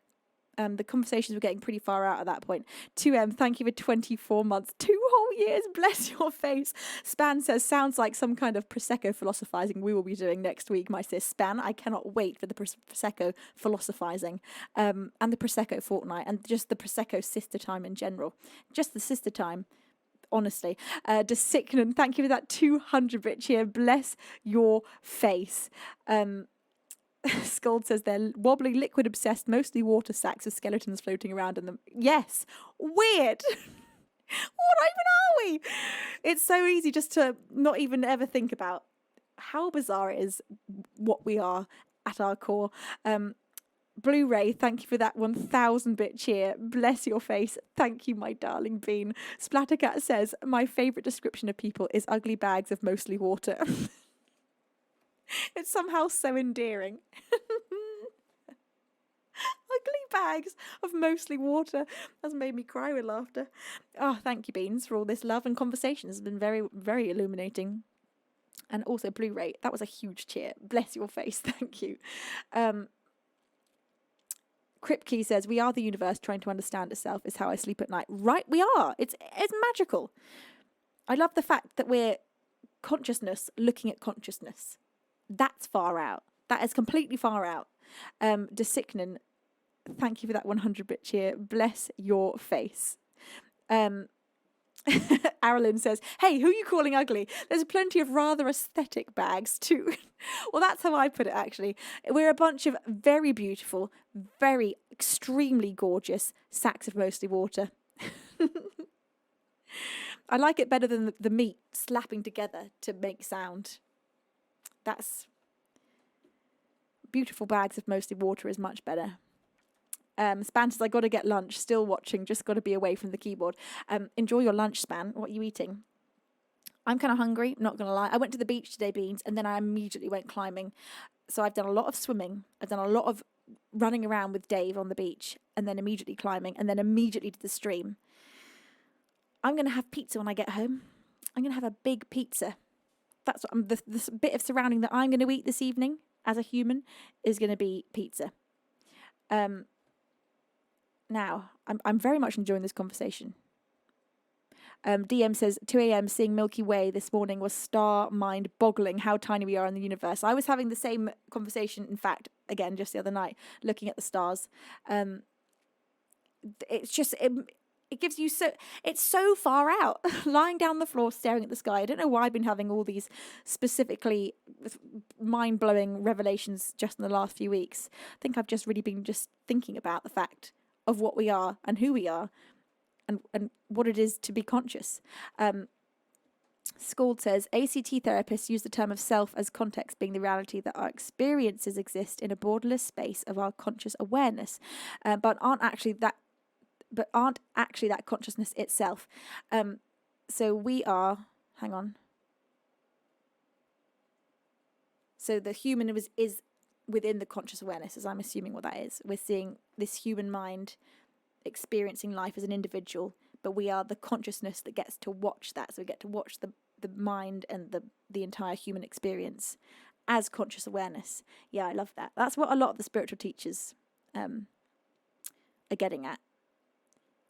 The conversations were getting pretty far out at that point. 2M, thank you for 24 months. 2 whole years, bless your face. Span says, sounds like some kind of Prosecco philosophizing we will be doing next week, my sis. Span, I cannot wait for the Prosecco philosophizing and the Prosecco fortnight and just the Prosecco sister time in general. Just the sister time. Honestly, Desiknan, thank you for that 200 here. Bless your face. Scald says they're wobbly, liquid obsessed, mostly water sacks with skeletons floating around in them. Yes, weird. What even are we? It's so easy just to not even ever think about how bizarre it is what we are at our core. Blu-ray, thank you for that 1,000 cheer. Bless your face. Thank you, my darling bean. Splattercat says, my favourite description of people is ugly bags of mostly water. It's somehow so endearing. Ugly bags of mostly water. That's made me cry with laughter. Oh, thank you, Beans, for all this love and conversation. It's been very, very illuminating. And also Blu-ray. That was a huge cheer. Bless your face. Thank you. Kripke says, we are the universe trying to understand itself is how I sleep at night. Right, we are. It's magical. I love the fact that we're consciousness looking at consciousness. That's far out. That is completely far out. Desiknan, thank you for that 100 cheer. Bless your face. Arilyn says, hey, who are you calling ugly? There's plenty of rather aesthetic bags too. Well, that's how I put it, actually. We're a bunch of very beautiful, very extremely gorgeous sacks of mostly water. I like it better than the meat slapping together to make sound. That's beautiful bags of mostly water is much better. Span says, I got to get lunch. Still watching. Just got to be away from the keyboard. Enjoy your lunch, Span. What are you eating? I'm kind of hungry, not going to lie. I went to the beach today, Beans, and then I immediately went climbing. So I've done a lot of swimming. I've done a lot of running around with Dave on the beach, and then immediately climbing, and then immediately to the stream. I'm going to have pizza when I get home. I'm going to have a big pizza. That's what the bit of surrounding that I'm going to eat this evening as a human is going to be pizza. Now, I'm very much enjoying this conversation. DM says, 2 a.m. seeing Milky Way this morning was star mind boggling how tiny we are in the universe. I was having the same conversation, in fact, again, just the other night, looking at the stars. It's just, it gives you it's so far out, lying down the floor, staring at the sky. I don't know why I've been having all these specifically mind-blowing revelations just in the last few weeks. I think I've just really been just thinking about the fact of what we are and who we are and what it is to be conscious. Scald says, ACT therapists use the term of self as context, being the reality that our experiences exist in a borderless space of our conscious awareness, but aren't actually that consciousness itself. So we are, hang on. So the human is within the conscious awareness, as I'm assuming what that is. We're seeing this human mind experiencing life as an individual, but we are the consciousness that gets to watch that. So we get to watch the mind and the entire human experience as conscious awareness. Yeah, I love that. That's what a lot of the spiritual teachers are getting at.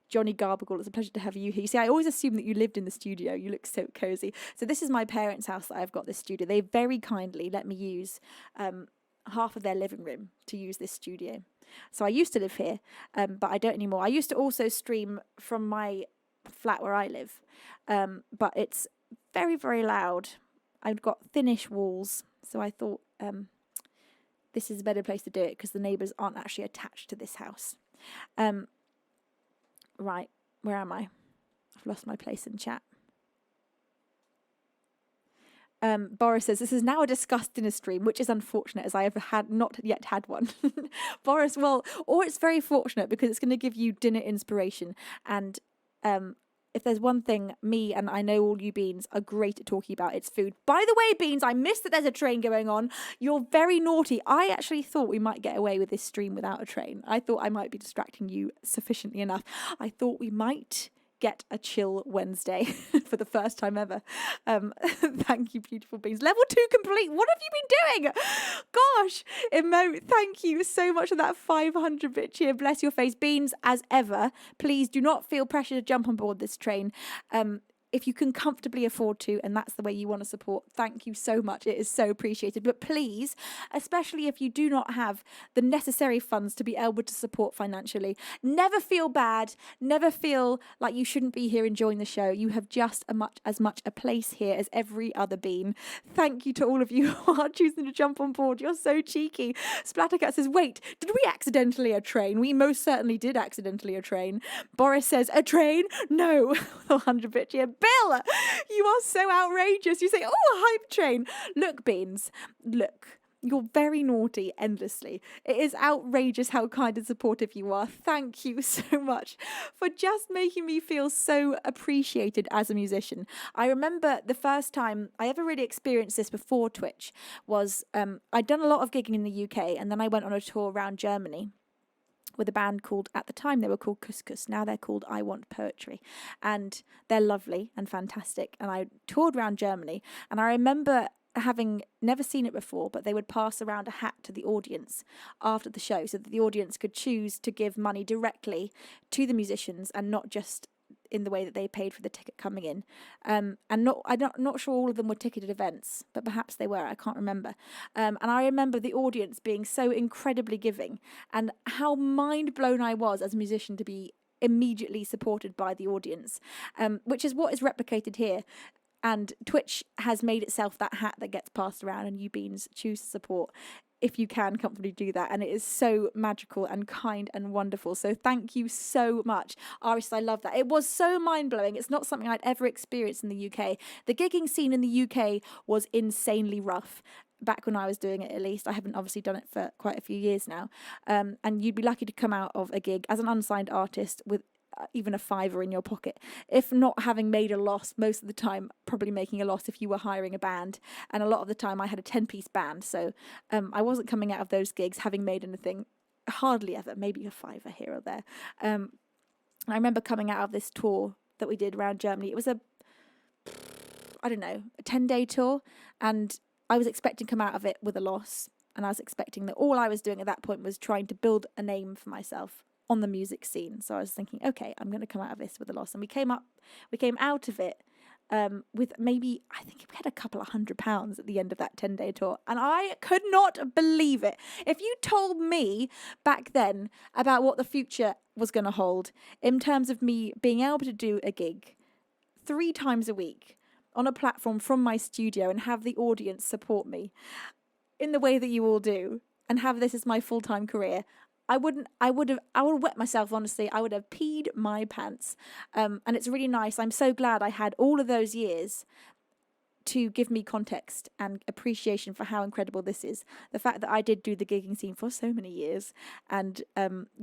Johnny Garbagle, it's a pleasure to have you here. You see, I always assume that you lived in the studio. You look so cozy. So this is my parents' house that I've got this studio. They very kindly let me use half of their living room to use this studio. So I used to live here, but I don't anymore. I used to also stream from my flat where I live, but it's very, very loud. I've got thinnish walls, so I thought this is a better place to do it because the neighbours aren't actually attached to this house. Right, where am I? I've lost my place in chat. Boris says, this is now a discussed dinner stream, which is unfortunate as I have not yet had one. Boris, well, or it's very fortunate because it's going to give you dinner inspiration. And if there's one thing me and I know all you Beans are great at talking about, it's food. By the way, Beans, I missed that there's a train going on. You're very naughty. I actually thought we might get away with this stream without a train. I thought I might be distracting you sufficiently enough. I thought we might get a chill Wednesday for the first time ever. Thank you, beautiful Beans. Level 2 complete. What have you been doing? Gosh, Emote, thank you so much for that 500 bit cheer. Bless your face. Beans, as ever, please do not feel pressure to jump on board this train. If you can comfortably afford to, and that's the way you want to support, thank you so much. It is so appreciated. But please, especially if you do not have the necessary funds to be able to support financially, never feel bad. Never feel like you shouldn't be here enjoying the show. You have just as much a place here as every other Bean. Thank you to all of you who are choosing to jump on board. You're so cheeky. Splattercat says, wait, did we accidentally a train? We most certainly did accidentally a train. Boris says, a train? No. 100 bit cheer. Bill, you are so outrageous. You say, oh, a hype train. Look, Beans, look. You're very naughty endlessly. It is outrageous how kind and supportive you are. Thank you so much for just making me feel so appreciated as a musician. I remember the first time I ever really experienced this before Twitch was I'd done a lot of gigging in the UK, and then I went on a tour around Germany with a band called, at the time they were called Couscous, now they're called I Want Poetry, and they're lovely and fantastic. And I toured around Germany, and I remember having never seen it before, but they would pass around a hat to the audience after the show so that the audience could choose to give money directly to the musicians and not just in the way that they paid for the ticket coming in. And I'm not sure all of them were ticketed events, but perhaps they were, I can't remember. And I remember the audience being so incredibly giving, and how mind blown I was as a musician to be immediately supported by the audience, which is what is replicated here. And Twitch has made itself that hat that gets passed around, and you beans choose to support if you can comfortably do that. And it is so magical and kind and wonderful. So thank you so much. Aris, I love that. It was so mind-blowing. It's not something I'd ever experienced in the UK. The gigging scene in the UK was insanely rough. Back when I was doing it, at least. I haven't obviously done it for quite a few years now. And you'd be lucky to come out of a gig as an unsigned artist with even a fiver in your pocket, if not having made a loss. Most of the time probably making a loss if you were hiring a band, and a lot of the time I had a 10-piece band, so I wasn't coming out of those gigs having made anything, hardly ever, maybe a fiver here or there. I remember coming out of this tour that we did around Germany. It was a 10-day tour, and I was expecting to come out of it with a loss, and I was expecting that all I was doing at that point was trying to build a name for myself on the music scene. So I was thinking, okay, I'm going to come out of this with a loss. And we came out of it with maybe, I think we had a couple of £100 at the end of that 10-day tour. And I could not believe it. If you told me back then about what the future was going to hold in terms of me being able to do a gig 3 times a week on a platform from my studio and have the audience support me in the way that you all do, and have this as my full-time career, I would have wet myself, honestly. I would have peed my pants. And it's really nice. I'm so glad I had all of those years to give me context and appreciation for how incredible this is. The fact that I did do the gigging scene for so many years, and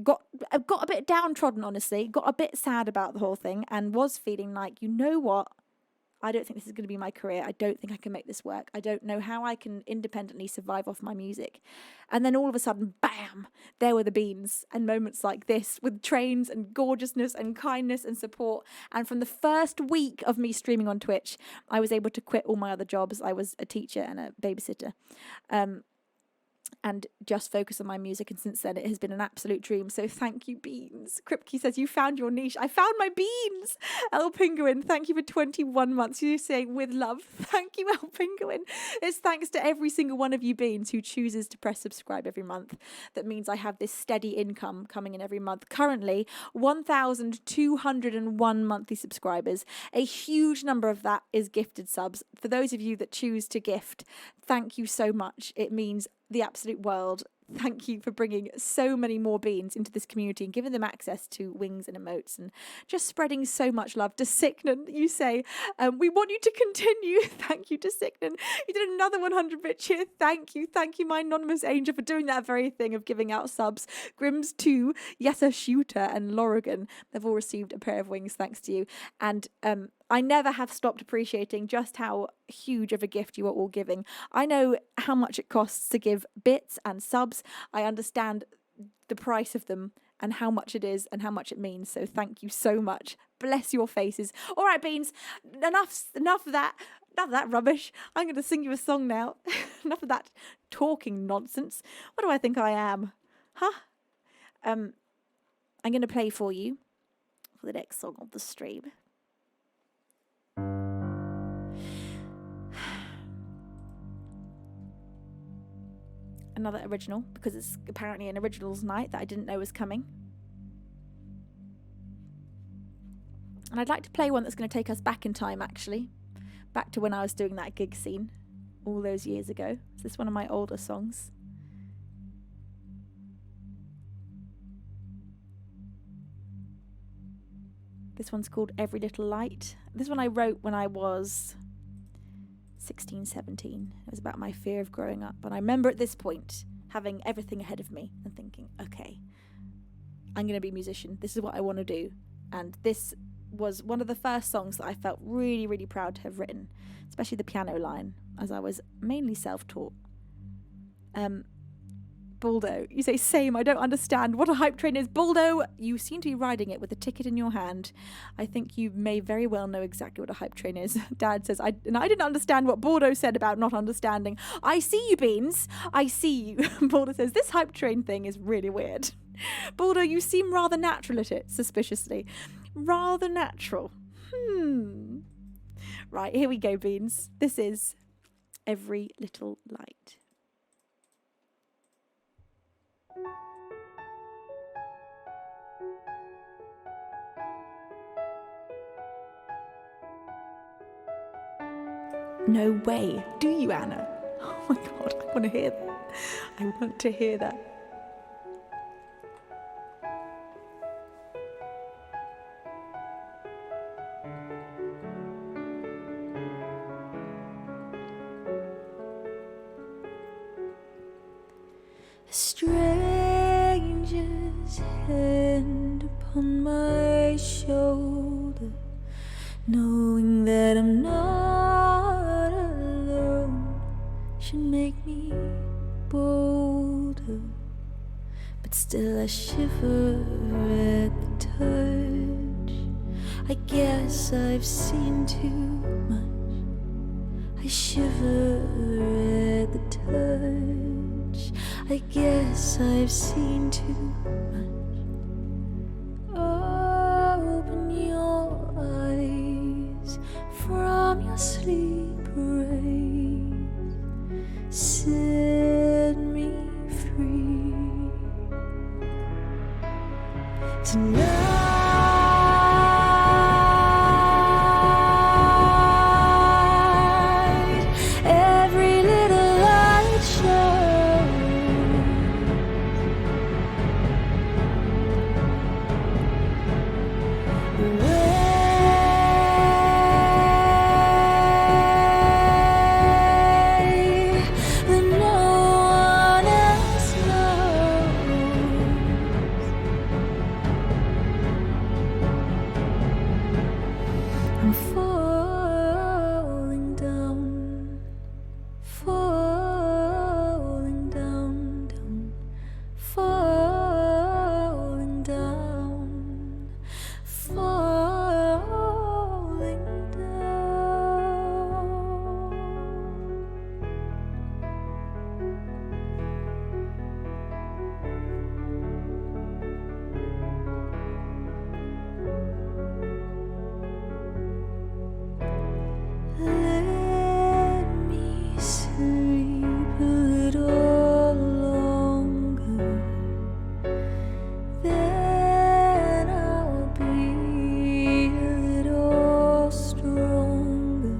got a bit downtrodden, honestly, got a bit sad about the whole thing, and was feeling like, you know what? I don't think this is going to be my career. I don't think I can make this work. I don't know how I can independently survive off my music. And then all of a sudden, bam, there were the beans, and moments like this with trains and gorgeousness and kindness and support. And from the first week of me streaming on Twitch, I was able to quit all my other jobs. I was a teacher and a babysitter. And just focus on my music, and since then it has been an absolute dream. So thank you, Beans. Kripke says, you found your niche. I found my beans. El Penguin, thank you for 21 months. You say, with love. Thank you, El Penguin. It's thanks to every single one of you beans who chooses to press subscribe every month. That means I have this steady income coming in every month. Currently 1,201 monthly subscribers. A huge number of that is gifted subs. For those of you that choose to gift, thank you so much. It means the absolute world. Thank you for bringing so many more beans into this community and giving them access to wings and emotes, and just spreading so much love. To Sicknan, you say, we want you to continue. Thank you to Sicknan. You did another 100 bit cheer. Thank you, my anonymous angel, for doing that very thing of giving out subs. Grims 2, Yessa Shooter, and Lorigan, they've all received a pair of wings thanks to you. And I never have stopped appreciating just how huge of a gift you are all giving. I know how much it costs to give bits and subs. I understand the price of them and how much it is and how much it means. So thank you so much. Bless your faces. All right, Beans, enough of that. Enough of that rubbish. I'm going to sing you a song now. Enough of that talking nonsense. What do I think I am? Huh? I'm going to play for you for the next song of the stream. Another original, because it's apparently an originals night that I didn't know was coming. And I'd like to play one that's going to take us back in time, actually. Back to when I was doing that gig scene all those years ago. So this is one of my older songs. This one's called Every Little Light. This one I wrote when I was 16, 17. It was about my fear of growing up. And I remember at this point having everything ahead of me and thinking, okay, I'm going to be a musician. This is what I want to do. And this was one of the first songs that I felt really, really proud to have written, especially the piano line, as I was mainly self-taught. Baldo, you say, same, I don't understand what a hype train is. Baldo, you seem to be riding it with a ticket in your hand. I think you may very well know exactly what a hype train is. Dad says, I didn't understand what Baldo said about not understanding. I see you, Beans. I see you. Baldo says, this hype train thing is really weird. Baldo, you seem rather natural at it, suspiciously. Rather natural. Right, here we go, Beans. This is Every Little Light. No way. Do you, Anna? Oh my God, I want to hear that. I want to hear that. A stranger's hand upon my shoulder, knowing that I'm not alone, should make me bolder. But still I shiver at the touch. I guess I've seen too much. I shiver at the touch. I guess I've seen too much. Open your eyes from your sleep, rays. Set me free tonight. Every little light shows the way that no one else knows. I'm falling down, falling down, down, falling down, falling down. Let me sleep a little longer, then I'll be a little stronger,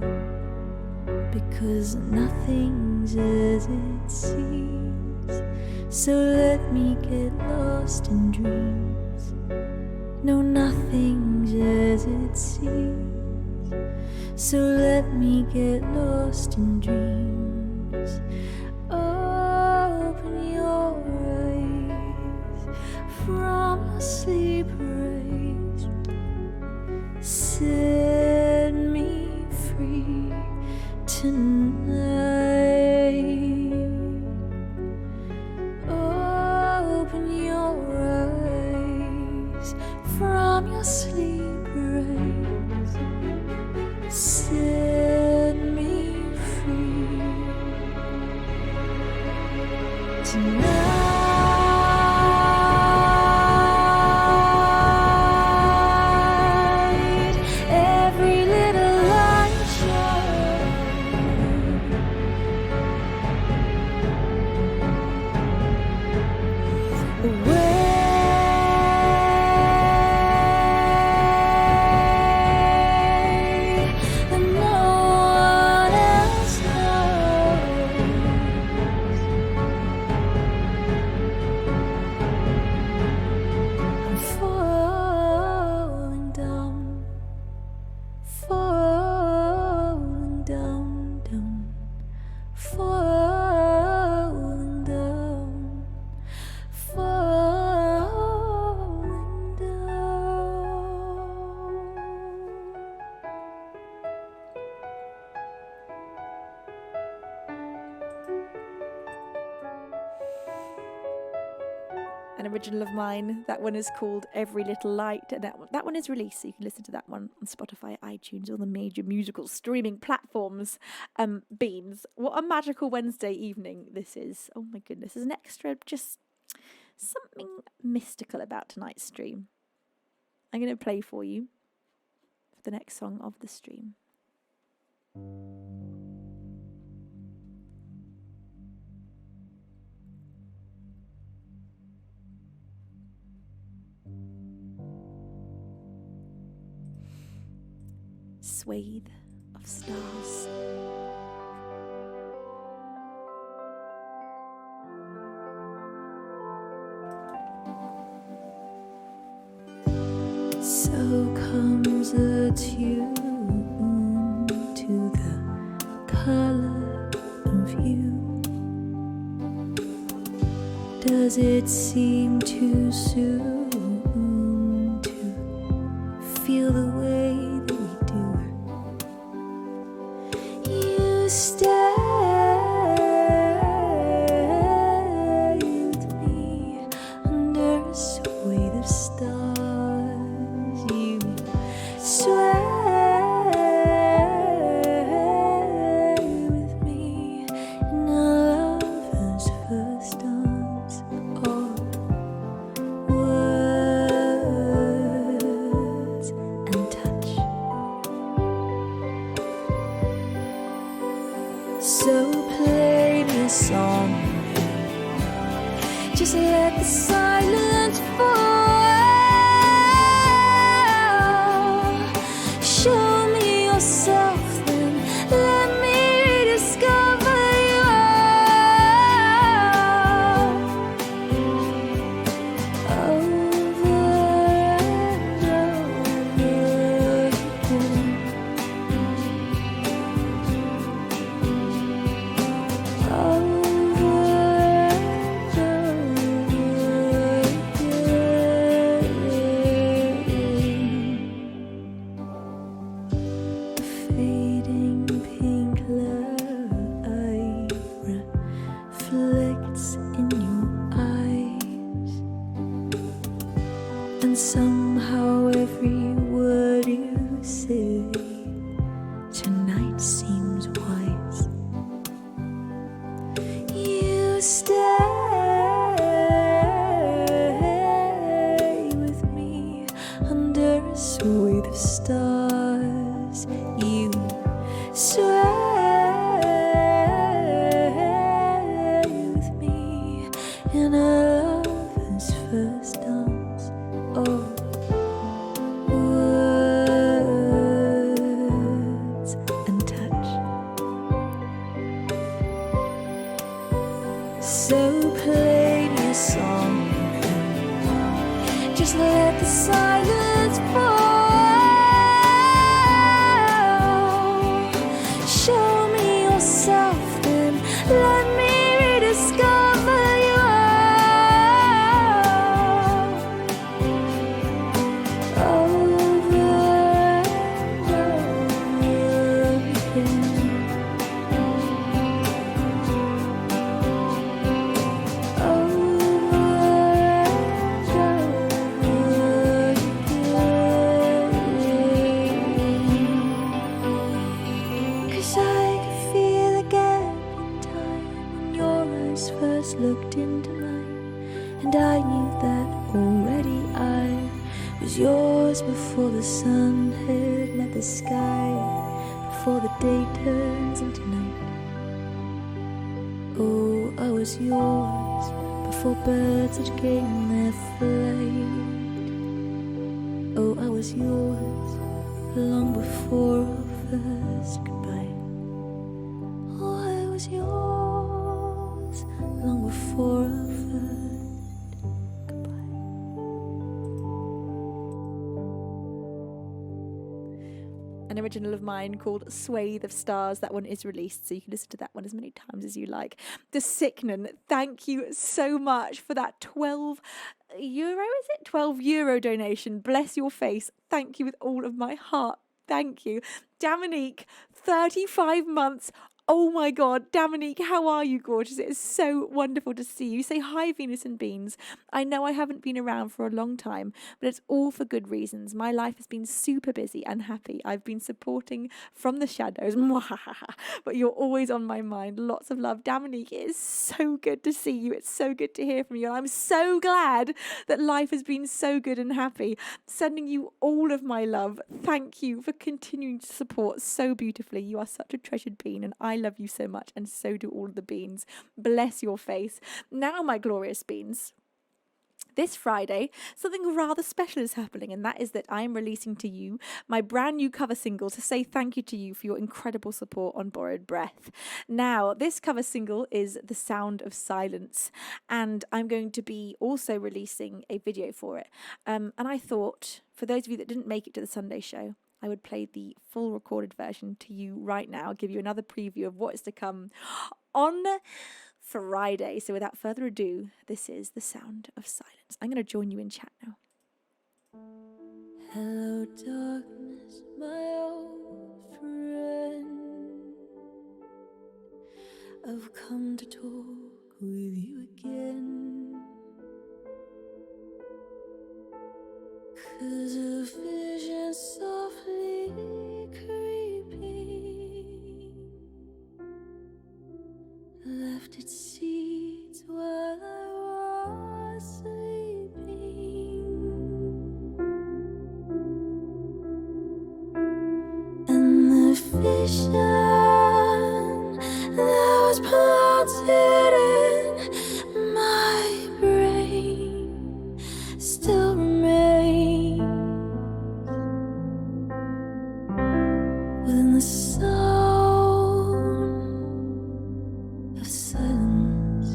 because nothing's as it seems. So let me get lost in dreams. No, nothing's as it seems. So let me get lost in dreams. Open your eyes from your sleep, rays. Set me free tonight. Open your eyes from your sleep, rays. Set me free tonight. Every little light shows the way that no one else knows. I'm falling down, falling down, down, falling down, falling down. An original of mine. That one is called Every Little Light, and that one is released, so you can listen to that one on Spotify, iTunes, all the major musical streaming platforms. Beans, what a magical Wednesday evening this is. Oh my goodness, there's an extra, just something mystical about tonight's stream. I'm going to play for you the next song of the stream. Swathe of stars. tuned to the color of you? Does it seem too soon to feel the way that we do? You stay with me under a swathe of stars. You sway with me in a lover's first dance. All words and touch. So play me a song, just let the silence fall. Show me yourself, then let me rediscover you over and over again. Fading pink light reflects in your eyes, and somehow every word you say tonight seems wise. You stay with me under a swathe of stars. You sway with me in a lover's first dance. Oh, words and touch. So play me a song, just let the silence fall. Show me yourself, then let me rediscover you over and over again. Cause I could feel a gap in time when your eyes first looked into mine, and I knew that already I was yours before the sun had met the sky, before the day turns into night. Oh, I was yours before birds had gained their flight. Oh, I was yours long before our first goodbye. Oh, I was yours long before our first goodbye. An original of mine called Swathe of Stars. That one is released, so you can listen to that one as many times as you like. The Sicknon, thank you so much for that €12, is it? €12 donation. Bless your face. Thank you with all of my heart. Thank you. Dominique, 35 months. Oh my God, Dominique, how are you, gorgeous? It is so wonderful to see you. Say hi, Venus and Beans. I know I haven't been around for a long time, but it's all for good reasons. My life has been super busy and happy. I've been supporting from the shadows, but you're always on my mind. Lots of love. Dominique, it is so good to see you. It's so good to hear from you. And I'm so glad that life has been so good and happy. Sending you all of my love. Thank you for continuing to support so beautifully. You are such a treasured bean, and I love you so much, and so do all of the beans. Bless your face. Now, my glorious beans, this Friday, something rather special is happening, and that is that I am releasing to you my brand new cover single to say thank you to you for your incredible support on Borrowed Breath. Now, this cover single is The Sound of Silence, and I'm going to be also releasing a video for it. And I thought, for those of you that didn't make it to the Sunday show, I would play the full recorded version to you right now. I'll give you another preview of what is to come on Friday. So without further ado, this is The Sound of Silence. I'm going to join you in chat now. Hello, darkness, my old friend. I've come to talk with you again, 'cause a vision softly creeping left its seeds while I was sleeping, and the vision that was planted in my brain still remains within the sound of silence.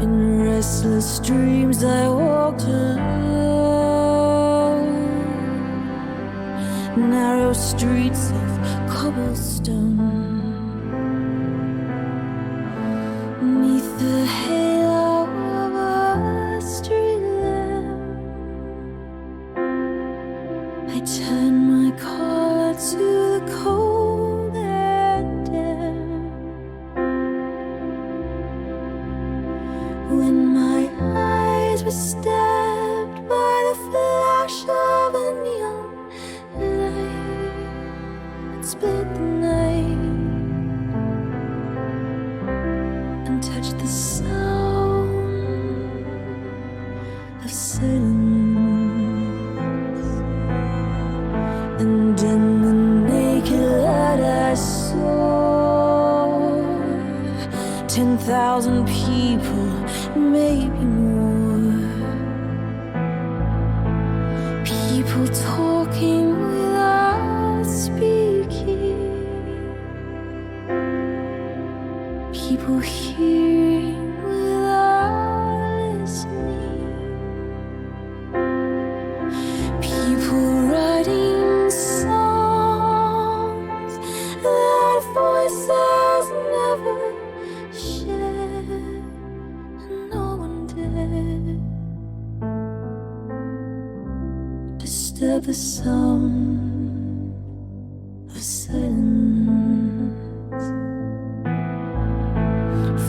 In restless dreams I walked alone, narrow streets of cobblestone, 'neath the halo of a street lamp. I turned my collar to the cold and damp. When my eyes were stabbed by the flash of a neon light, it split the night and touched the sound of silence. And in the naked light I saw 10,000 people, maybe more. People talking without speaking, people hearing without listening, people writing songs that voices never shared, and no one dared disturb the sound of silence.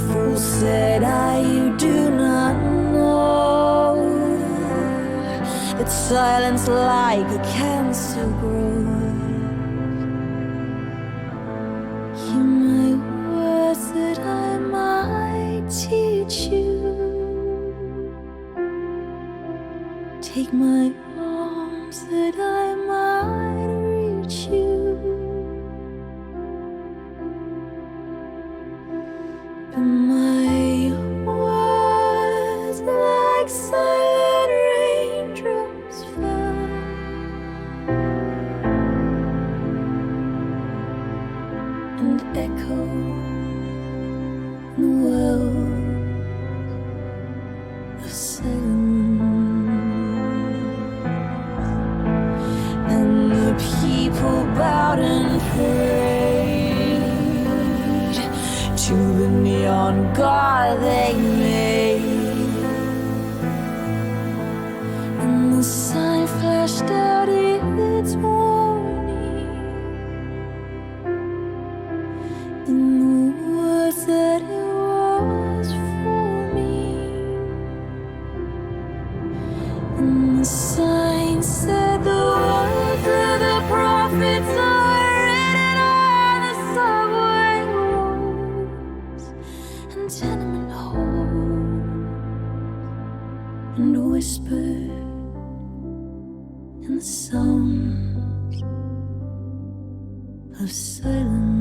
Fool, said I, you do not know that silence like a cancer grows. Hear my words that I might teach you. Take my arms that I might reach you. But my words, like silent raindrops, fell and echoed in the world of silence. And the people bowed and prayed to the neon god they made, and the sign flashed out its warning in the words that it was for me. And the sign said the words of the prophets are written on the subway walls and tenement halls, and whispered in the sounds of silence.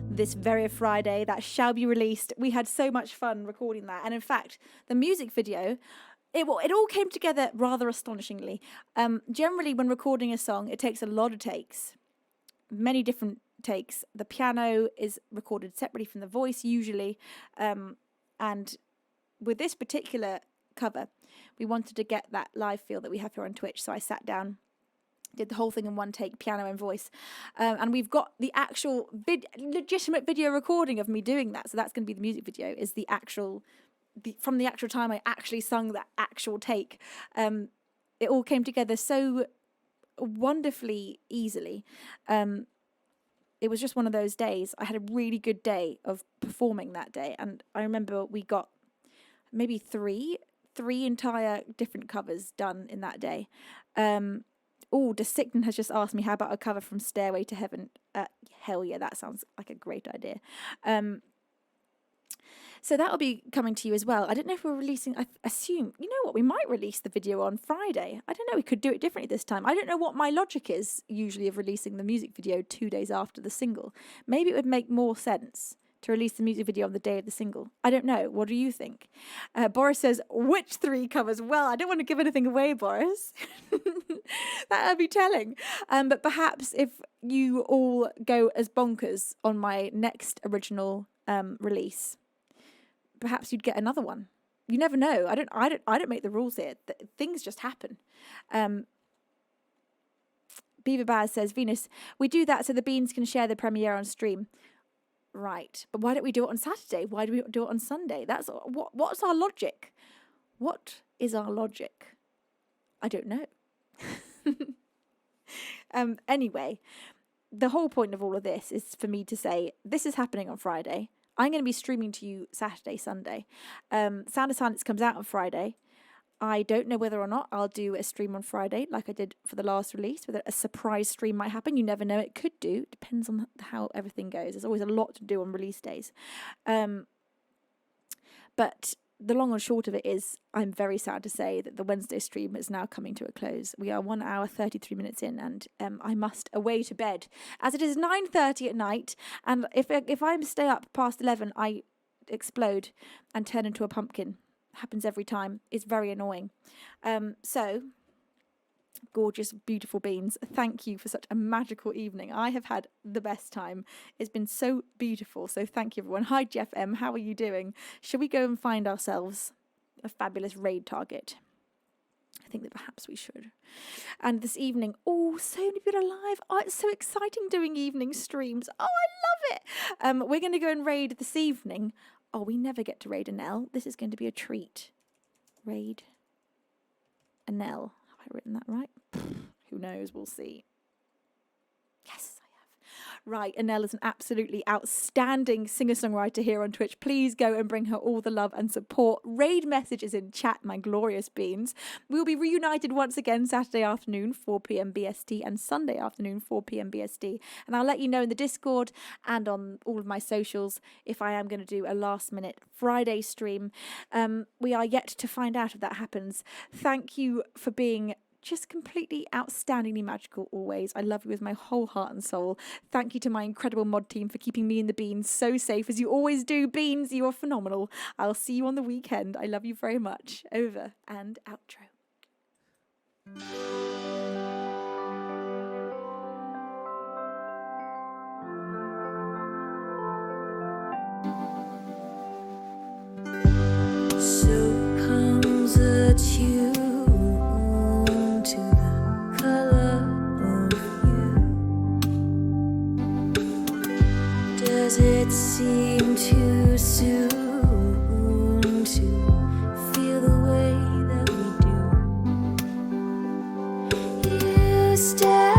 This very Friday, that shall be released. We had so much fun recording that, and in fact, the music video, it all came together rather astonishingly. Generally, when recording a song, it takes a lot of takes, many different takes. The piano is recorded separately from the voice usually, and with this particular cover, we wanted to get that live feel that we have here on Twitch. So I sat down, did the whole thing in one take, piano and voice. And we've got the actual legitimate video recording of me doing that. So that's going to be the music video, is from the actual time I actually sung that actual take. It all came together so wonderfully easily. It was just one of those days. I had a really good day of performing that day. And I remember we got maybe three entire different covers done in that day. DeSignan has just asked me, how about a cover from Stairway to Heaven? Hell yeah, that sounds like a great idea. So that'll be coming to you as well. I don't know if we're releasing, I assume, you know what, we might release the video on Friday. I don't know, we could do it differently this time. I don't know what my logic is usually of releasing the music video 2 days after the single. Maybe it would make more sense to release the music video on the day of the single. I don't know. What do you think? Boris says, which 3 covers? Well, I don't want to give anything away, Boris. That would be telling. But perhaps if you all go as bonkers on my next original release, perhaps you'd get another one. You never know. I don't make the rules here. Things just happen. Beaver Baz says, Venus, we do that so the Beans can share the premiere on stream. Right, but why don't we do it on Saturday? Why do we do it on Sunday? That's what's our logic? What is our logic? I don't know. Anyway, the whole point of all of this is for me to say this is happening on Friday. I'm going to be streaming to you Saturday, Sunday. Sound of Silence comes out on Friday. I don't know whether or not I'll do a stream on Friday like I did for the last release, whether a surprise stream might happen. You never know. It could do. It depends on how everything goes. There's always a lot to do on release days. But the long and short of it is I'm very sad to say that the Wednesday stream is now coming to a close. We are 1 hour, 33 minutes in, and I must away to bed. As it is 9:30 at night, and if I stay up past 11, I explode and turn into a pumpkin. Happens every time. It's very annoying. So, gorgeous, beautiful Beans, thank you for such a magical evening. I have had the best time. It's been so beautiful. So thank you, everyone. Hi, Jeff M. How are you doing? Should we go and find ourselves a fabulous raid target? I think that perhaps we should. And this evening, so many people alive. Oh, it's so exciting doing evening streams. Oh, I love it. We're going to go and raid this evening. Oh, we never get to raid Anel. This is going to be a treat. Raid Anel. Have I written that right? Who knows? We'll see. Yes, I have. Right, Anel is an absolutely outstanding singer-songwriter here on Twitch. Please go and bring her all the love and support. Raid messages in chat, my glorious Beans. We'll be reunited once again Saturday afternoon, 4 p.m. BST, and Sunday afternoon, 4 p.m. BST. And I'll let you know in the Discord and on all of my socials if I am going to do a last-minute Friday stream. We are yet to find out if that happens. Thank you for being just completely outstandingly magical always. I love you with my whole heart and soul. Thank you to my incredible mod team for keeping me and the Beans so safe as you always do. Beans, you are phenomenal. I'll see you on the weekend. I love you very much. Over and outro. So comes a tune to the color of you. Does it seem too soon to feel the way that we do? You stare